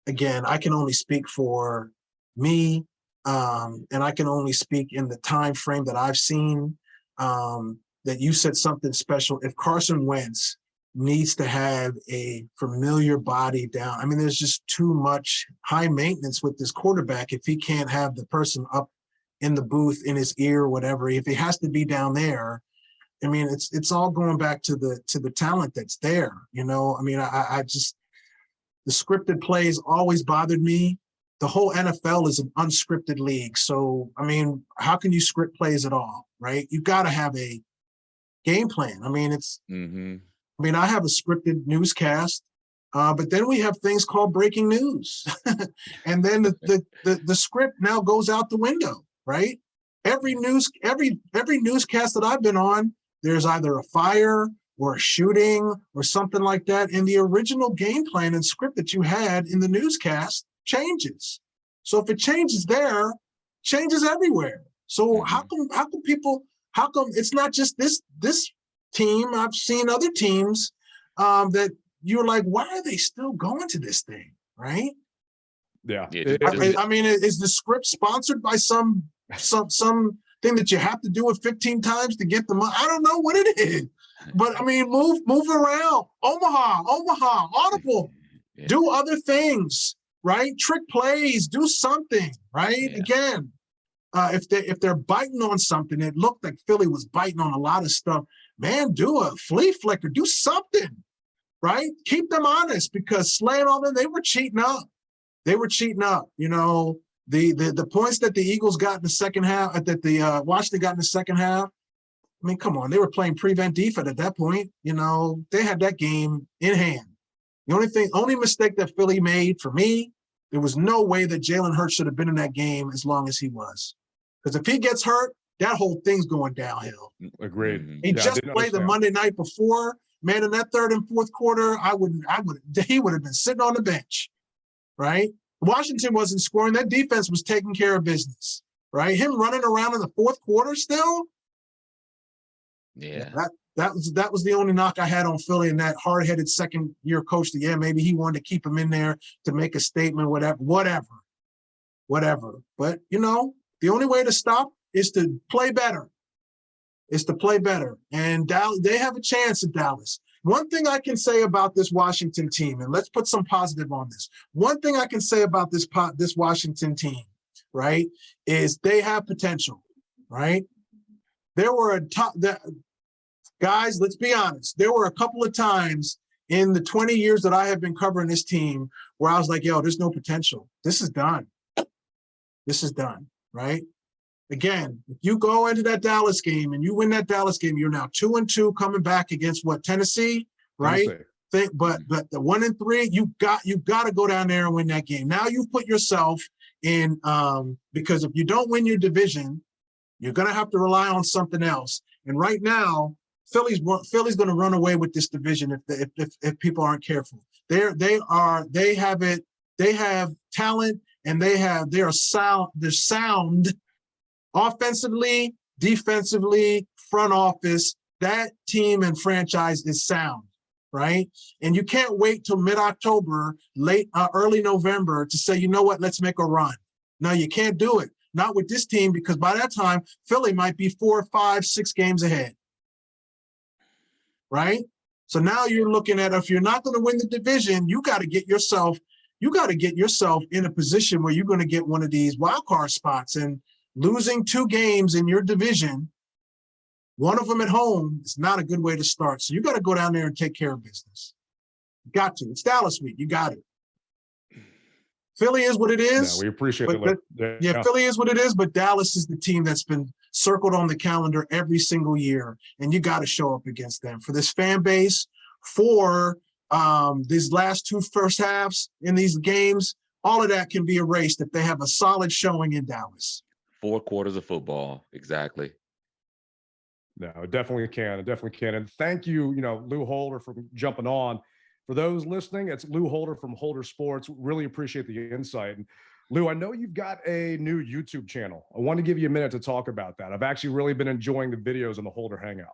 Again, I can only speak for me, and I can only speak in the time frame that I've seen. That you said something special. If Carson Wentz needs to have a familiar body down, I mean, there's just too much high maintenance with this quarterback if he can't have the person up in the booth in his ear or whatever. If he has to be down there, I mean, it's all going back to the talent that's there. You know, I mean, I just, the scripted plays always bothered me. The whole NFL is an unscripted league. So, I mean, how can you script plays at all, right? You got to have a game plan. I mean, I mean, I have a scripted newscast, but then we have things called breaking news. And then the script now goes out the window, right? Every newscast that I've been on, there's either a fire or a shooting or something like that. And the original game plan and script that you had in the newscast changes. So if it changes there, changes everywhere. So how come it's not just this team? I've seen other teams that you're like, why are they still going to this thing, right? Yeah. I mean, is the script sponsored by some thing that you have to do it 15 times to get the money? I don't know what it is, but I mean, move around. Omaha, Audible, do other things, right? Trick plays, do something, right? Yeah. Again, if they're biting on something, it looked like Philly was biting on a lot of stuff. Man, do a flea flicker, do something, right? Keep them honest, because slaying on them, they were cheating up. They were cheating up. You know, the points that the Eagles got in the second half, that the Washington got in the second half, I mean, come on, they were playing prevent defense at that point. You know, they had that game in hand. The only mistake that Philly made for me, there was no way that Jalen Hurts should have been in that game as long as he was. Because if he gets hurt, that whole thing's going downhill. Agreed. He just played the Monday night before. Man, in that third and fourth quarter, he would have been sitting on the bench, right? Washington wasn't scoring. That defense was taking care of business, right? Him running around in the fourth quarter still. Yeah. That was the only knock I had on Philly, and that hard-headed second-year coach. Maybe he wanted to keep him in there to make a statement, whatever. But, you know, the only way to stop is to play better. And they have a chance at Dallas. One thing I can say about this Washington team, and let's put some positive on this. One thing I can say about this Washington team, right, is they have potential, right? There were guys, let's be honest. There were a couple of times in the 20 years that I have been covering this team where I was like, yo, there's no potential. This is done, right? Again, if you go into that Dallas game and you win that Dallas game, you're now 2-2 coming back against Tennessee, right? But the 1-3, you got to go down there and win that game. Now you've put yourself in, because if you don't win your division, you're going to have to rely on something else. And right now, Philly's going to run away with this division if people aren't careful. They have talent, and they're sound offensively, defensively, front office. That team and franchise is sound, right? And you can't wait till mid-October, early November to say, you know what, let's make a run. No, you can't do it. Not with this team, because by that time, Philly might be 4, 5, 6 games ahead, right? So now you're looking at, if you're not going to win the division, you got to get yourself in a position where you're going to get one of these wild card spots. And losing 2 games in your division, one of them at home, is not a good way to start. So you got to go down there and take care of business. You got to. It's Dallas week. You got it. Philly is what it is. Yeah, we appreciate it. Yeah, Philly is what it is, but Dallas is the team that's been circled on the calendar every single year, and you got to show up against them. For this fan base, for these last 2 first halves in these games, all of that can be erased if they have a solid showing in Dallas. 4 quarters of football, exactly. No, it definitely can. It definitely can. And thank you, Lou Holder, for jumping on. For those listening, it's Lou Holder from Holder Sports. Really appreciate the insight. And Lou, I know you've got a new YouTube channel. I want to give you a minute to talk about that. I've actually really been enjoying the videos on the Holder Hangout.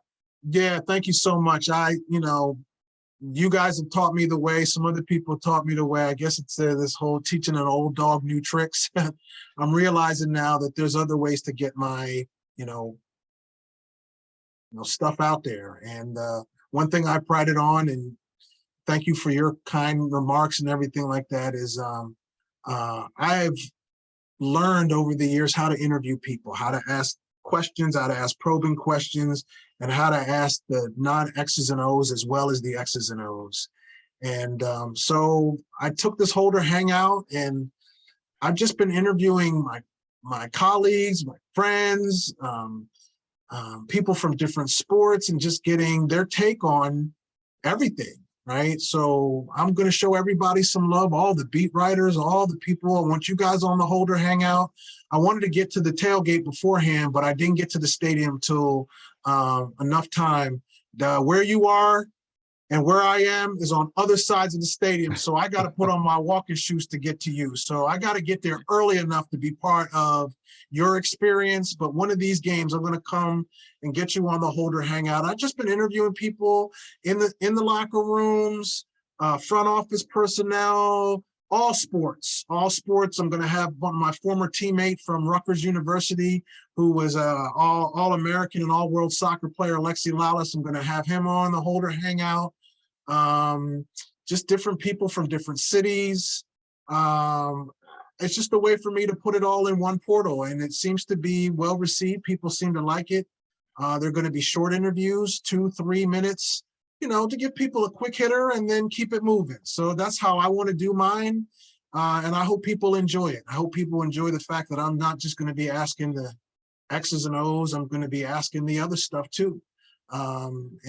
Yeah, thank you so much. You guys have taught me the way. Some other people taught me the way. I guess it's this whole teaching an old dog new tricks. I'm realizing now that there's other ways to get my, stuff out there. And one thing I prided on, and thank you for your kind remarks and everything like that, is I've learned over the years how to interview people, how to ask questions, how to ask probing questions, and how to ask the non-X's and O's as well as the X's and O's. And so I took this Holder Hangout, and I've just been interviewing my colleagues, my friends, people from different sports, and just getting their take on everything. Right. So I'm going to show everybody some love, all the beat writers, all the people. I want you guys on the Holder Hangout. I wanted to get to the tailgate beforehand, but I didn't get to the stadium till enough time. Where you are and where I am is on other sides of the stadium. So I got to put on my walking shoes to get to you. So I got to get there early enough to be part of your experience. But one of these games, I'm going to come and get you on the Holder Hangout. I've just been interviewing people in the locker rooms, front office personnel, all sports. I'm going to have one of my former teammate from Rutgers University, who was all-American and all-world soccer player, Alexi Lalas. I'm going to have him on the Holder Hangout. Just different people from different cities. It's just a way for me to put it all in one portal, and it seems to be well received. People seem to like it. They're going to be short interviews, 2-3 minutes. to give people a quick hitter and then keep it moving. So that's how I want to do mine. And I hope people enjoy it. I hope people enjoy the fact that I'm not just going to be asking the X's and O's. I'm going to be asking the other stuff too. I'm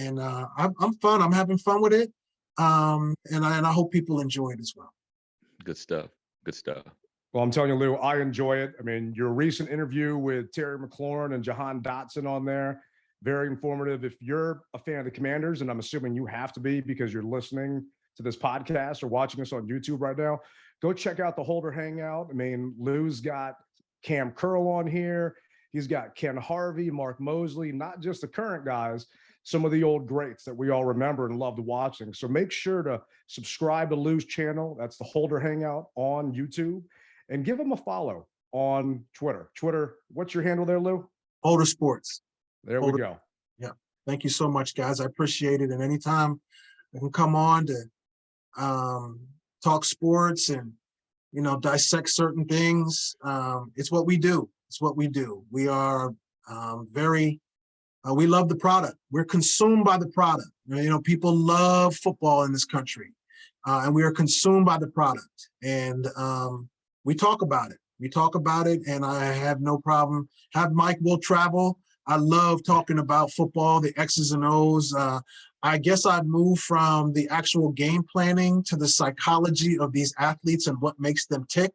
fun. I'm having fun with it. And I hope people enjoy it as well. Good stuff. Good stuff. Well, I'm telling you, Lou, I enjoy it. I mean, your recent interview with Terry McLaurin and Jahan Dotson on there, very informative. If you're a fan of the Commanders, and I'm assuming you have to be because you're listening to this podcast or watching us on YouTube right now, go check out the Holder Hangout. I mean, Lou's got Cam Curl on here. He's got Ken Harvey, Mark Mosley, not just the current guys, some of the old greats that we all remember and loved watching. So make sure to subscribe to Lou's channel. That's the Holder Hangout on YouTube. And give him a follow on Twitter. Twitter, what's your handle there, Lou? Holder Sports. There we go. Yeah. Thank you so much, guys. I appreciate it. And anytime I can come on to talk sports and, dissect certain things, it's what we do. It's what we do. We are we love the product. We're consumed by the product. People love football in this country, and we are consumed by the product. And we talk about it. We talk about it, and I have no problem. Have Mike will travel. I love talking about football, the X's and O's. I guess I've moved from the actual game planning to the psychology of these athletes and what makes them tick.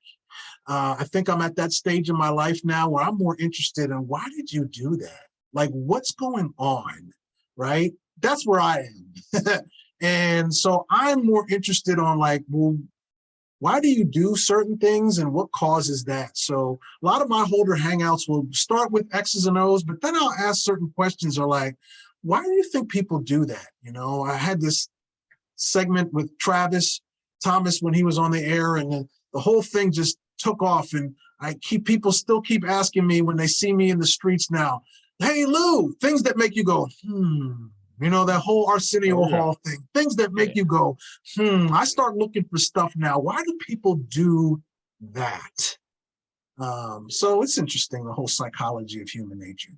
I think I'm at that stage in my life now where I'm more interested in why did you do that? Like, what's going on, right? That's where I am. And so I'm more interested on well, why do you do certain things and what causes that? So a lot of my Holder Hangouts will start with X's and O's, but then I'll ask certain questions or why do you think people do that? I had this segment with Travis Thomas when he was on the air, and then the whole thing just took off. And people still keep asking me when they see me in the streets now, hey, Lou, things that make you go, that whole Arsenio Hall thing, things that make you go, I start looking for stuff now. Why do people do that? So it's interesting, the whole psychology of human nature.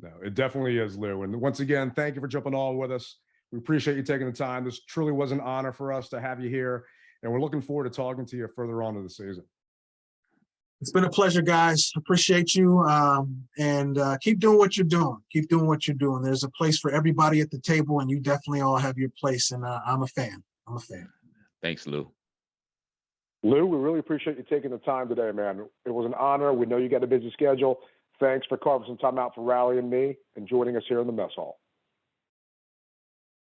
No, it definitely is, Lou. And once again, thank you for jumping on with us. We appreciate you taking the time. This truly was an honor for us to have you here, and we're looking forward to talking to you further on in the season. It's been a pleasure, guys. Appreciate you. And keep doing what you're doing. Keep doing what you're doing. There's a place for everybody at the table, and you definitely all have your place. And I'm a fan. I'm a fan. Thanks, Lou. Lou, we really appreciate you taking the time today, man. It was an honor. We know you got a busy schedule. Thanks for carving some time out for Rally and me and joining us here in the mess hall.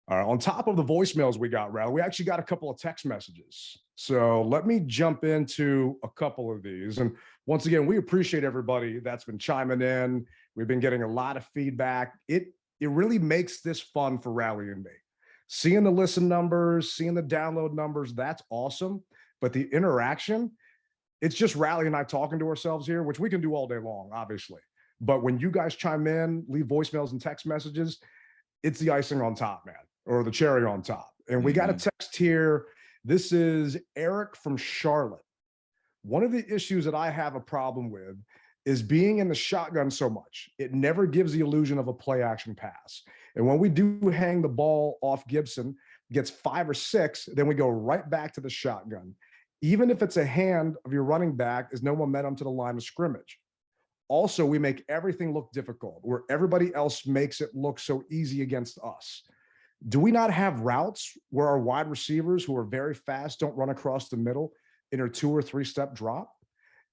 All right, on top of the voicemails we got, Rally, we actually got a couple of text messages. So let me jump into a couple of these. And once again, we appreciate everybody that's been chiming in. We've been getting a lot of feedback. It really makes this fun for Rally and me. Seeing the listen numbers, seeing the download numbers, that's awesome. But the interaction, it's just Rally and I talking to ourselves here, which we can do all day long, obviously. But when you guys chime in, leave voicemails and text messages, it's the icing on top, man, or the cherry on top. And we got a text here. This is Eric from Charlotte. One of the issues that I have a problem with is being in the shotgun so much. It never gives the illusion of a play action pass. And when we do hang the ball off Gibson, gets 5 or 6, then we go right back to the shotgun. Even if it's a hand of your running back, is no momentum to the line of scrimmage. Also, we make everything look difficult where everybody else makes it look so easy against us. Do we not have routes where our wide receivers who are very fast don't run across the middle in a 2 or 3 step drop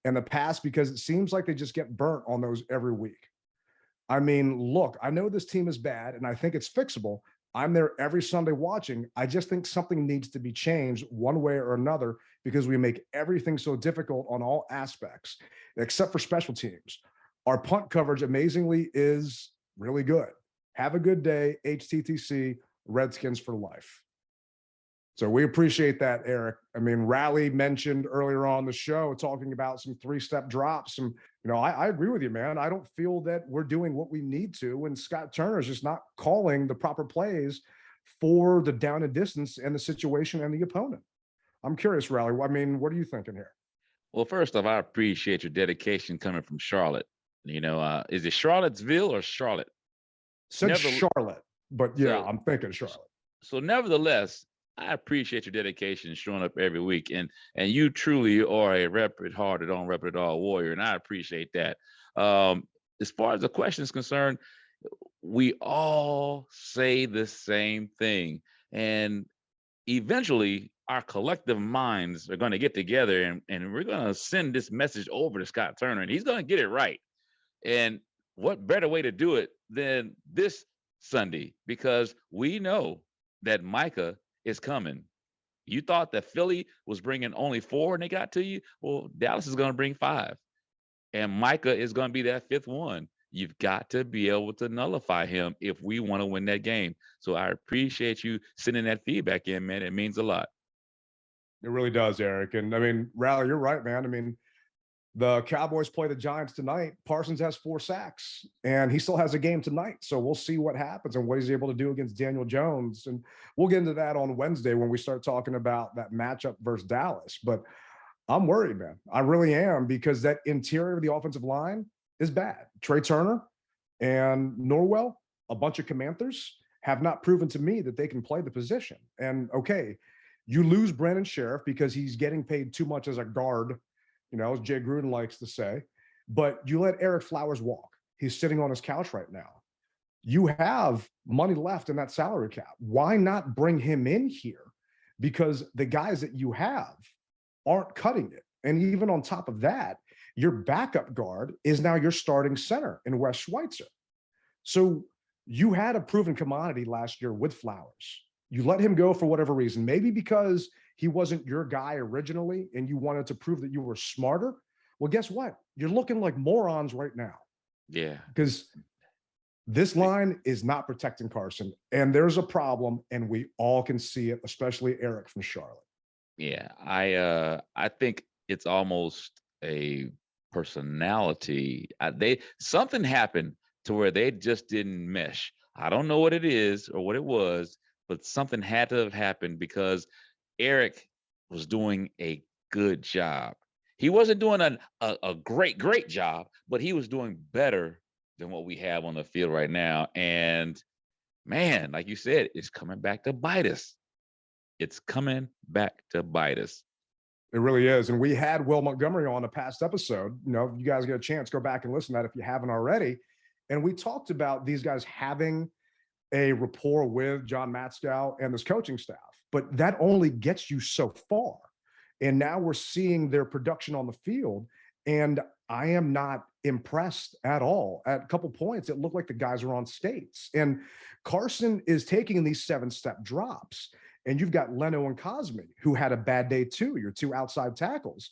and the pass, because it seems like they just get burnt on those every week? I mean, look, I know this team is bad and I think it's fixable. I'm there every Sunday watching. I just think something needs to be changed one way or another because we make everything so difficult on all aspects, except for special teams. Our punt coverage, amazingly, is really good. Have a good day, HTTC, Redskins for life. So we appreciate that, Eric. I mean, Rally mentioned earlier on the show talking about some 3-step drops. And, I agree with you, man. I don't feel that we're doing what we need to. And Scott Turner is just not calling the proper plays for the down and distance and the situation and the opponent. I'm curious, Rally. I mean, what are you thinking here? Well, first off, I appreciate your dedication coming from Charlotte. Is it Charlottesville or Charlotte? Said Charlotte. But yeah, So, I'm thinking Charlotte. so nevertheless, I appreciate your dedication showing up every week, and you truly are a rep it hard, don't rep it all warrior, and I appreciate that. As far as the question is concerned, we all say the same thing, and eventually our collective minds are going to get together, and we're going to send this message over to Scott Turner, and he's going to get it right. And what better way to do it than this Sunday? Because we know that Micah is coming. You thought that Philly was bringing only 4 and they got to you? Well, Dallas is going to bring 5. And Micah is going to be that 5th one. You've got to be able to nullify him if we want to win that game. So I appreciate you sending that feedback in, man. It means a lot. It really does, Eric. And I mean, Rally, you're right, man. I mean, the Cowboys play the Giants tonight. Parsons has 4 sacks, and he still has a game tonight. So we'll see what happens and what he's able to do against Daniel Jones. And we'll get into that on Wednesday when we start talking about that matchup versus Dallas. But I'm worried, man. I really am, because that interior of the offensive line is bad. Trey Turner and Norwell, a bunch of Commanders, have not proven to me that they can play the position. And okay, you lose Brandon Sheriff because he's getting paid too much as a guard, you know, as Jay Gruden likes to say, but you let Eric Flowers walk. He's sitting on his couch right now. You have money left in that salary cap. Why not bring him in here? Because the guys that you have aren't cutting it. And even on top of that, your backup guard is now your starting center in Wes Schweitzer. So you had a proven commodity last year with Flowers. You let him go for whatever reason, maybe because he wasn't your guy originally and you wanted to prove that you were smarter. Well, guess what? You're looking like morons right now. Yeah. Because this line is not protecting Carson, and there's a problem, and we all can see it, especially Eric from Charlotte. Yeah, I think it's almost a personality. Something happened to where they just didn't mesh. I don't know what it is or what it was, but something had to have happened, because Eric was doing a good job. He wasn't doing a great job, but he was doing better than what we have on the field right now. And man, like you said, it's coming back to bite us. It's coming back to bite us. It really is. And we had Will Montgomery on a past episode. You know, if you guys get a chance, go back and listen to that if you haven't already. And we talked about these guys having a rapport with John Matskow and this coaching staff, but that only gets you so far. And now we're seeing their production on the field, and I am not impressed at all. At a couple points, it looked like the guys are on skates. And Carson is taking these 7-step drops. And you've got Leno and Cosme, who had a bad day too, your 2 outside tackles.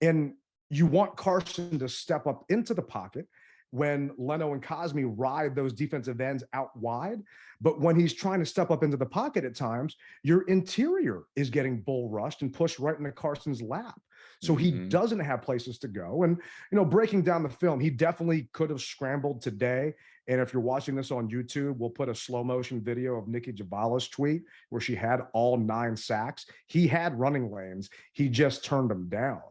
And you want Carson to step up into the pocket when Leno and Cosme ride those defensive ends out wide. But when he's trying to step up into the pocket at times, your interior is getting bull rushed and pushed right into Carson's lap. So he doesn't have places to go. And, you know, breaking down the film, he definitely could have scrambled today. And if you're watching this on YouTube, we'll put a slow motion video of Nikki Jabala's tweet where she had all 9 sacks. He had running lanes. He just turned them down.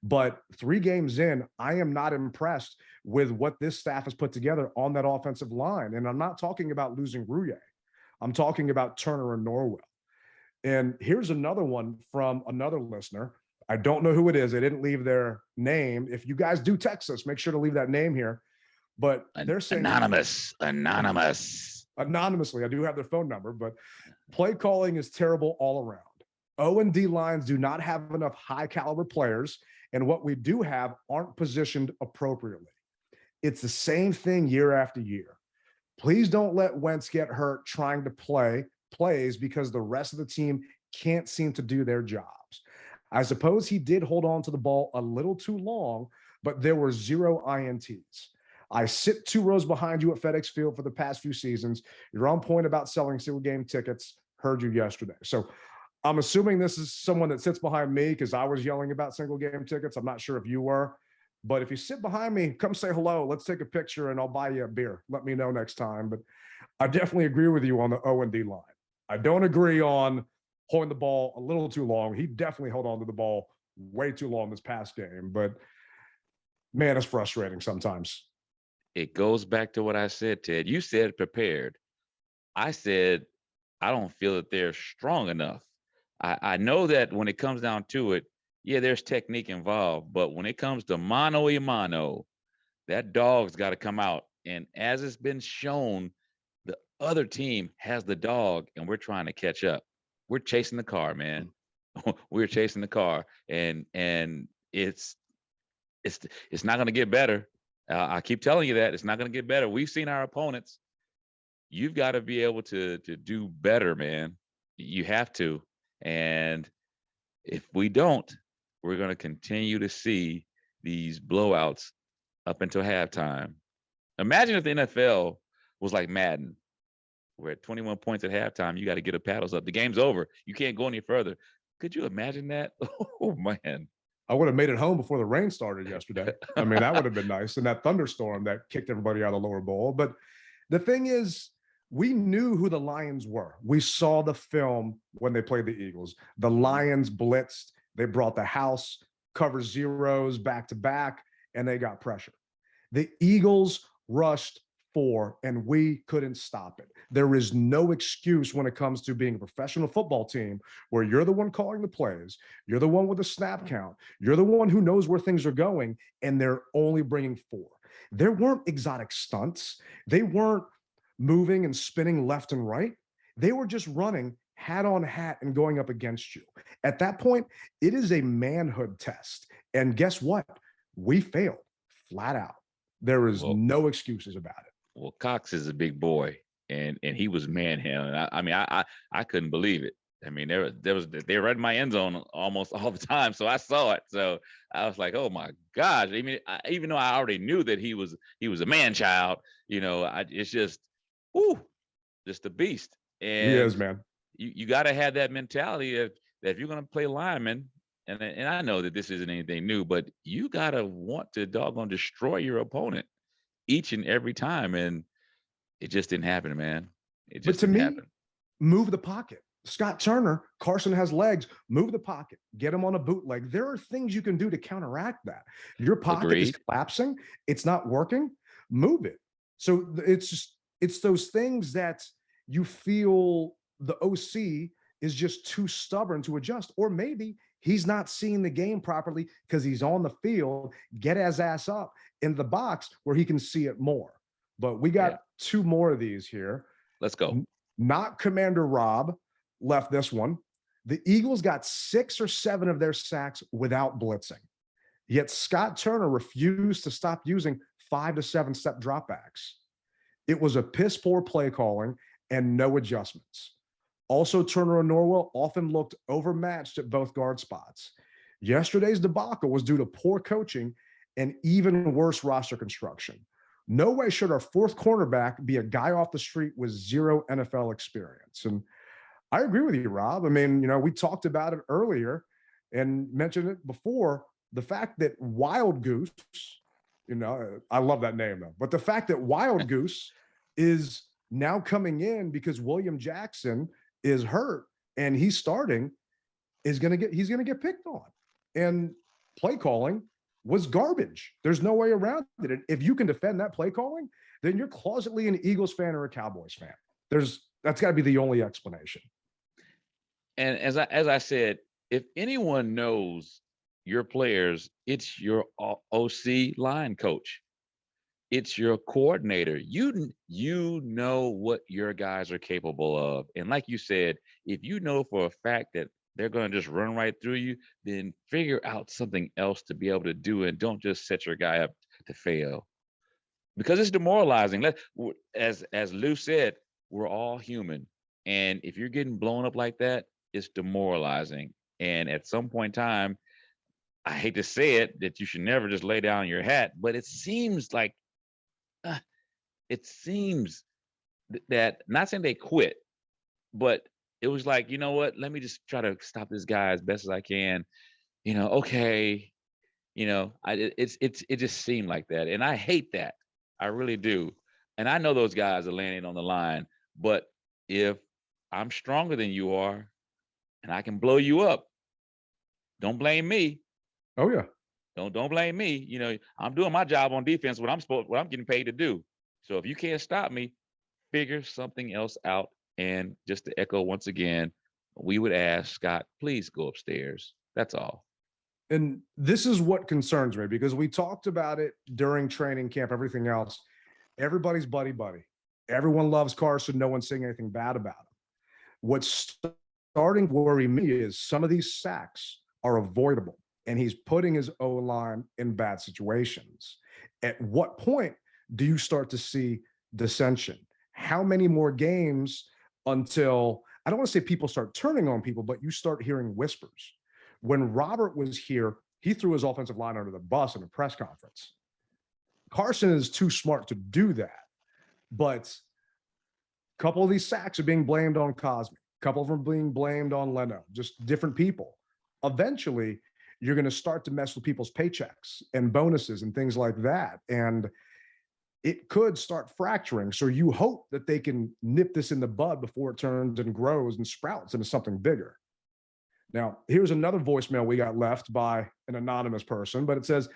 But 3 games in, I am not impressed with what this staff has put together on that offensive line. And I'm not talking about losing Rouye. I'm talking about Turner and Norwell. And here's another one from another listener. I don't know who it is. They didn't leave their name. If you guys do text us, make sure to leave that name here. But they're saying anonymously. I do have their phone number, but play calling is terrible all around. O&D lines do not have enough high caliber players, and what we do have aren't positioned appropriately. It's the same thing year after year. Please don't let Wentz get hurt trying to play plays because the rest of the team can't seem to do their jobs. I suppose he did hold on to the ball a little too long, but there were 0 INTs. I sit 2 rows behind you at FedEx Field for the past few seasons. You're on point about selling single game tickets. Heard you yesterday. So I'm assuming this is someone that sits behind me because I was yelling about single game tickets. I'm not sure if you were, but if you sit behind me, come say hello. Let's take a picture and I'll buy you a beer. Let me know next time. But I definitely agree with you on the O&D line. I don't agree on holding the ball a little too long. He definitely held on to the ball way too long this past game, but man, it's frustrating sometimes. It goes back to what I said, Ted. You said prepared. I said, I don't feel that they're strong enough. I know that when it comes down to it, yeah, there's technique involved, but when it comes to mano a mano, that dog's got to come out. And as it's been shown, the other team has the dog, and we're trying to catch up. We're chasing the car, man. We're chasing the car, and it's not going to get better. I keep telling you that it's not going to get better. We've seen our opponents. You've got to be able to do better, man. You have to. And if we don't, we're going to continue to see these blowouts up until halftime. Imagine if the NFL was like Madden. We're at 21 points at halftime. You got to get the paddles up. The game's over. You can't go any further. Could you imagine that? Oh, man. I would have made it home before the rain started yesterday. I mean, that would have been nice. And that thunderstorm that kicked everybody out of the lower bowl. But the thing is, we knew who the Lions were. We saw the film when they played the Eagles. The Lions blitzed. They brought the house, cover zeros back to back, and they got pressure. The Eagles rushed 4, and we couldn't stop it. There is no excuse when it comes to being a professional football team where you're the one calling the plays, you're the one with the snap count, you're the one who knows where things are going, and they're only bringing 4. There weren't exotic stunts. They weren't moving and spinning left and right. They were just running hat on hat and going up against you. At that point, it is a manhood test. And guess what? We failed flat out. There is no excuses about it. Well, Cox is a big boy, and he was manhandling. I mean, I couldn't believe it. I mean, they were in my end zone almost all the time, so I saw it. So I was like, oh my gosh! I mean, even though I already knew that he was a man child, it's just, just a beast. And he is, man. You got to have that mentality that if you're going to play lineman, and I know that this isn't anything new, but you got to want to doggone destroy your opponent each and every time, and it just didn't happen, man. It just didn't happen. Move the pocket. Scott Turner, Carson has legs. Move the pocket. Get him on a bootleg. There are things you can do to counteract that. Your pocket is collapsing. It's not working. Move it. So it's those things that you feel the OC is just too stubborn to adjust, or maybe he's not seeing the game properly because he's on the field. Get his ass up in the box where he can see it more. But we got 2 more of these here. Let's go. Not Commander Rob left this one. The Eagles got 6 or 7 of their sacks without blitzing. Yet Scott Turner refused to stop using 5 to 7 step dropbacks. It was a piss poor play calling and no adjustments. Also, Turner and Norwell often looked overmatched at both guard spots. Yesterday's debacle was due to poor coaching and even worse roster construction. No way should our 4th cornerback be a guy off the street with 0 NFL experience. And I agree with you, Rob. I mean, we talked about it earlier and mentioned it before. The fact that Wild Goose, I love that name though, but the fact that Wild Goose is now coming in because William Jackson is hurt and he's starting, he's going to get picked on. And play calling was garbage. There's no way around it. And if you can defend that play calling, then you're closetly an Eagles fan or a Cowboys fan. That's got to be the only explanation. And as I said, if anyone knows your players, it's your OC line coach. It's your coordinator. You know what your guys are capable of. And like you said, if you know for a fact that they're going to just run right through you, then figure out something else to be able to do, and don't just set your guy up to fail. Because it's demoralizing. As Lou said, we're all human. And if you're getting blown up like that, it's demoralizing. And at some point in time, I hate to say it, that you should never just lay down your hat, but it seems like that, not saying they quit, but it was like, you know what, let me just try to stop this guy as best as I can. Okay. It just seemed like that. And I hate that. I really do. And I know those guys are landing on the line, but if I'm stronger than you are and I can blow you up, don't blame me. Oh yeah. Don't blame me. I'm doing my job on defense, what I'm getting paid to do. So if you can't stop me, figure something else out. And just to echo once again, we would ask Scott, please go upstairs. That's all. And this is what concerns me, because we talked about it during training camp, everything else. Everybody's buddy. Everyone loves Carson. No one's saying anything bad about him. What's starting to worry me is some of these sacks are avoidable, and he's putting his O-line in bad situations. At what point do you start to see dissension? How many more games until, I don't want to say people start turning on people, but you start hearing whispers? When Robert was here, he threw his offensive line under the bus in a press conference. Carson is too smart to do that, but a couple of these sacks are being blamed on Cosme. A couple of them are being blamed on Leno, just different people. Eventually, you're going to start to mess with people's paychecks and bonuses and things like that. And it could start fracturing. So you hope that they can nip this in the bud before it turns and grows and sprouts into something bigger. Now, here's another voicemail we got left by an anonymous person, but it says,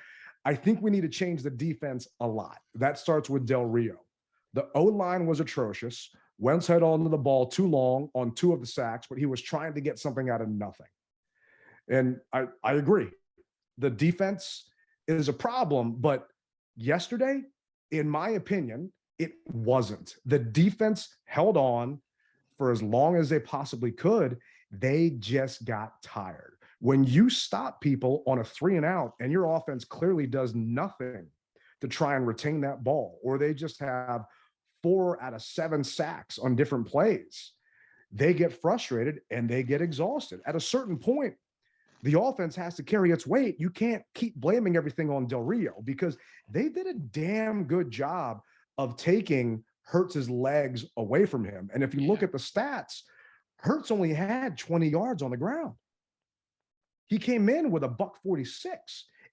I think we need to change the defense a lot. That starts with Del Rio. The O-line was atrocious. Wentz had on the ball too long on 2 of the sacks, but he was trying to get something out of nothing. And I agree. The defense is a problem, but yesterday, in my opinion, it wasn't. The defense held on for as long as they possibly could. They just got tired. When you stop people on a 3 and out and your offense clearly does nothing to try and retain that ball, or they just have 4 out of 7 sacks on different plays, they get frustrated and they get exhausted. At a certain point, the offense has to carry its weight. You can't keep blaming everything on Del Rio, because they did a damn good job of taking Hurts's legs away from him. And if you look at the stats, Hurts only had 20 yards on the ground. He came in with a $146,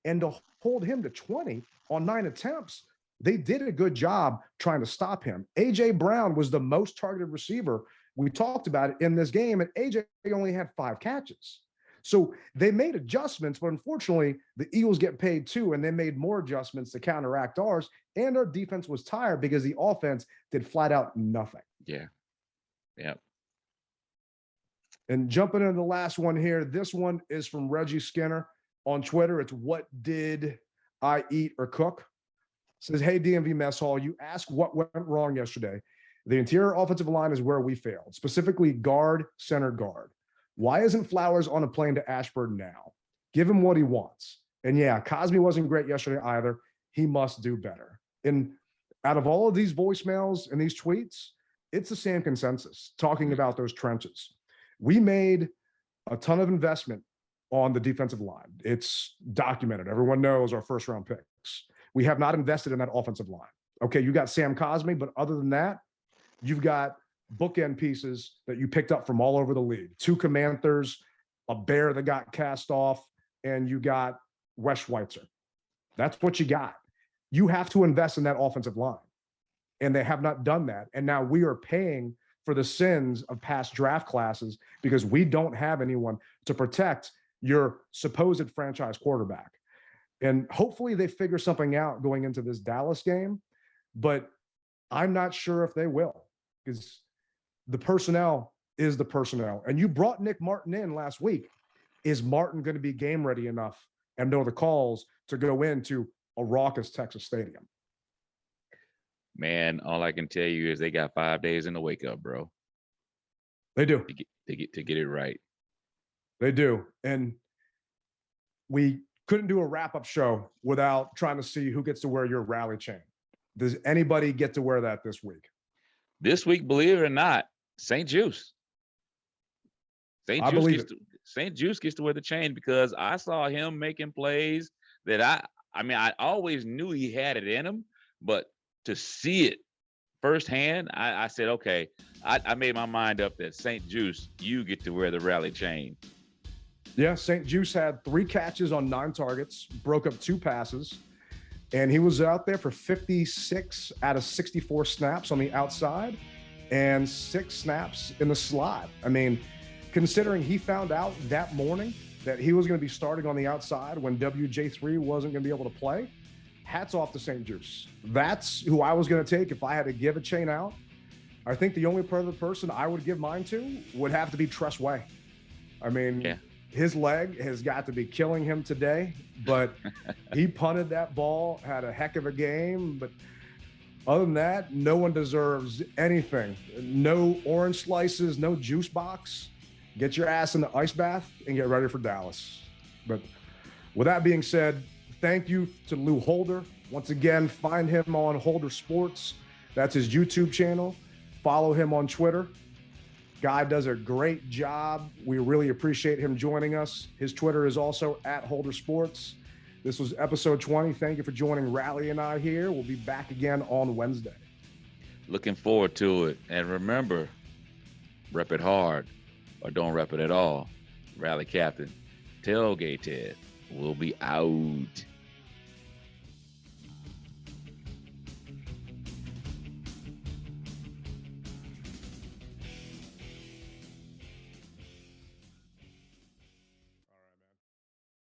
and to hold him to 20 on 9 attempts, they did a good job trying to stop him. A.J. Brown was the most targeted receiver. We talked about it in this game, and A.J. only had 5 catches. So they made adjustments, but unfortunately, the Eagles get paid too, and they made more adjustments to counteract ours, and our defense was tired because the offense did flat out nothing. Yeah. And jumping into the last one here, this one is from Reggie Skinner on Twitter. It's what did I eat or cook? It says, hey, DMV Mess Hall, you asked what went wrong yesterday. The interior offensive line is where we failed, specifically guard, center guard. Why isn't Flowers on a plane to Ashburn now? Give him what he wants. And yeah, Cosme wasn't great yesterday either. He must do better. And out of all of these voicemails and these tweets, it's the same consensus talking about those trenches. We made a ton of investment on the defensive line. It's documented. Everyone knows our first round picks. We have not invested in that offensive line. Okay, you got Sam Cosme, but other than that, you've got bookend pieces that you picked up from all over the league. 2 Comanthers, a Bear that got cast off, and you got Wes Schweitzer. That's what you got. You have to invest in that offensive line. And they have not done that. And now we are paying for the sins of past draft classes because we don't have anyone to protect your supposed franchise quarterback. And hopefully they figure something out going into this Dallas game, but I'm not sure if they will, because the personnel is the personnel. And you brought Nick Martin in last week. Is Martin going to be game ready enough and know the calls to go into a raucous Texas stadium? Man, all I can tell you is they got 5 days in the wake up, bro. They do. To get it right. They do. And we couldn't do a wrap-up show without trying to see who gets to wear your rally chain. Does anybody get to wear that this week? This week, believe it or not, St. Juice. St. Juice gets to wear the chain because I saw him making plays that I always knew he had it in him, but to see it firsthand, I said, okay, I made my mind up that St. Juice, you get to wear the rally chain. Yeah, St. Juice had 3 catches on 9 targets, broke up 2 passes, and he was out there for 56 out of 64 snaps on the outside and 6 snaps in the slot. I mean, considering he found out that morning that he was going to be starting on the outside when WJ3 wasn't going to be able to play, hats off to St. Juice. That's who I was going to take if I had to give a chain out. I think the only other person I would give mine to would have to be Tress Way. I mean, Yeah. his leg has got to be killing him today, but he punted that ball, had a heck of a game. But other than that, no one deserves anything. No orange slices, no juice box. Get your ass in the ice bath and get ready for Dallas. But with that being said, thank you to Lou Holder. Once again, find him on Holder Sports. That's his YouTube channel. Follow him on Twitter. Guy does a great job. We really appreciate him joining us. His Twitter is also at Holder Sports. This was episode 20. Thank you for joining Rally and I here. We'll be back again on Wednesday. Looking forward to it. And remember, rep it hard or don't rep it at all. Rally Captain, Tailgate Ted will be out.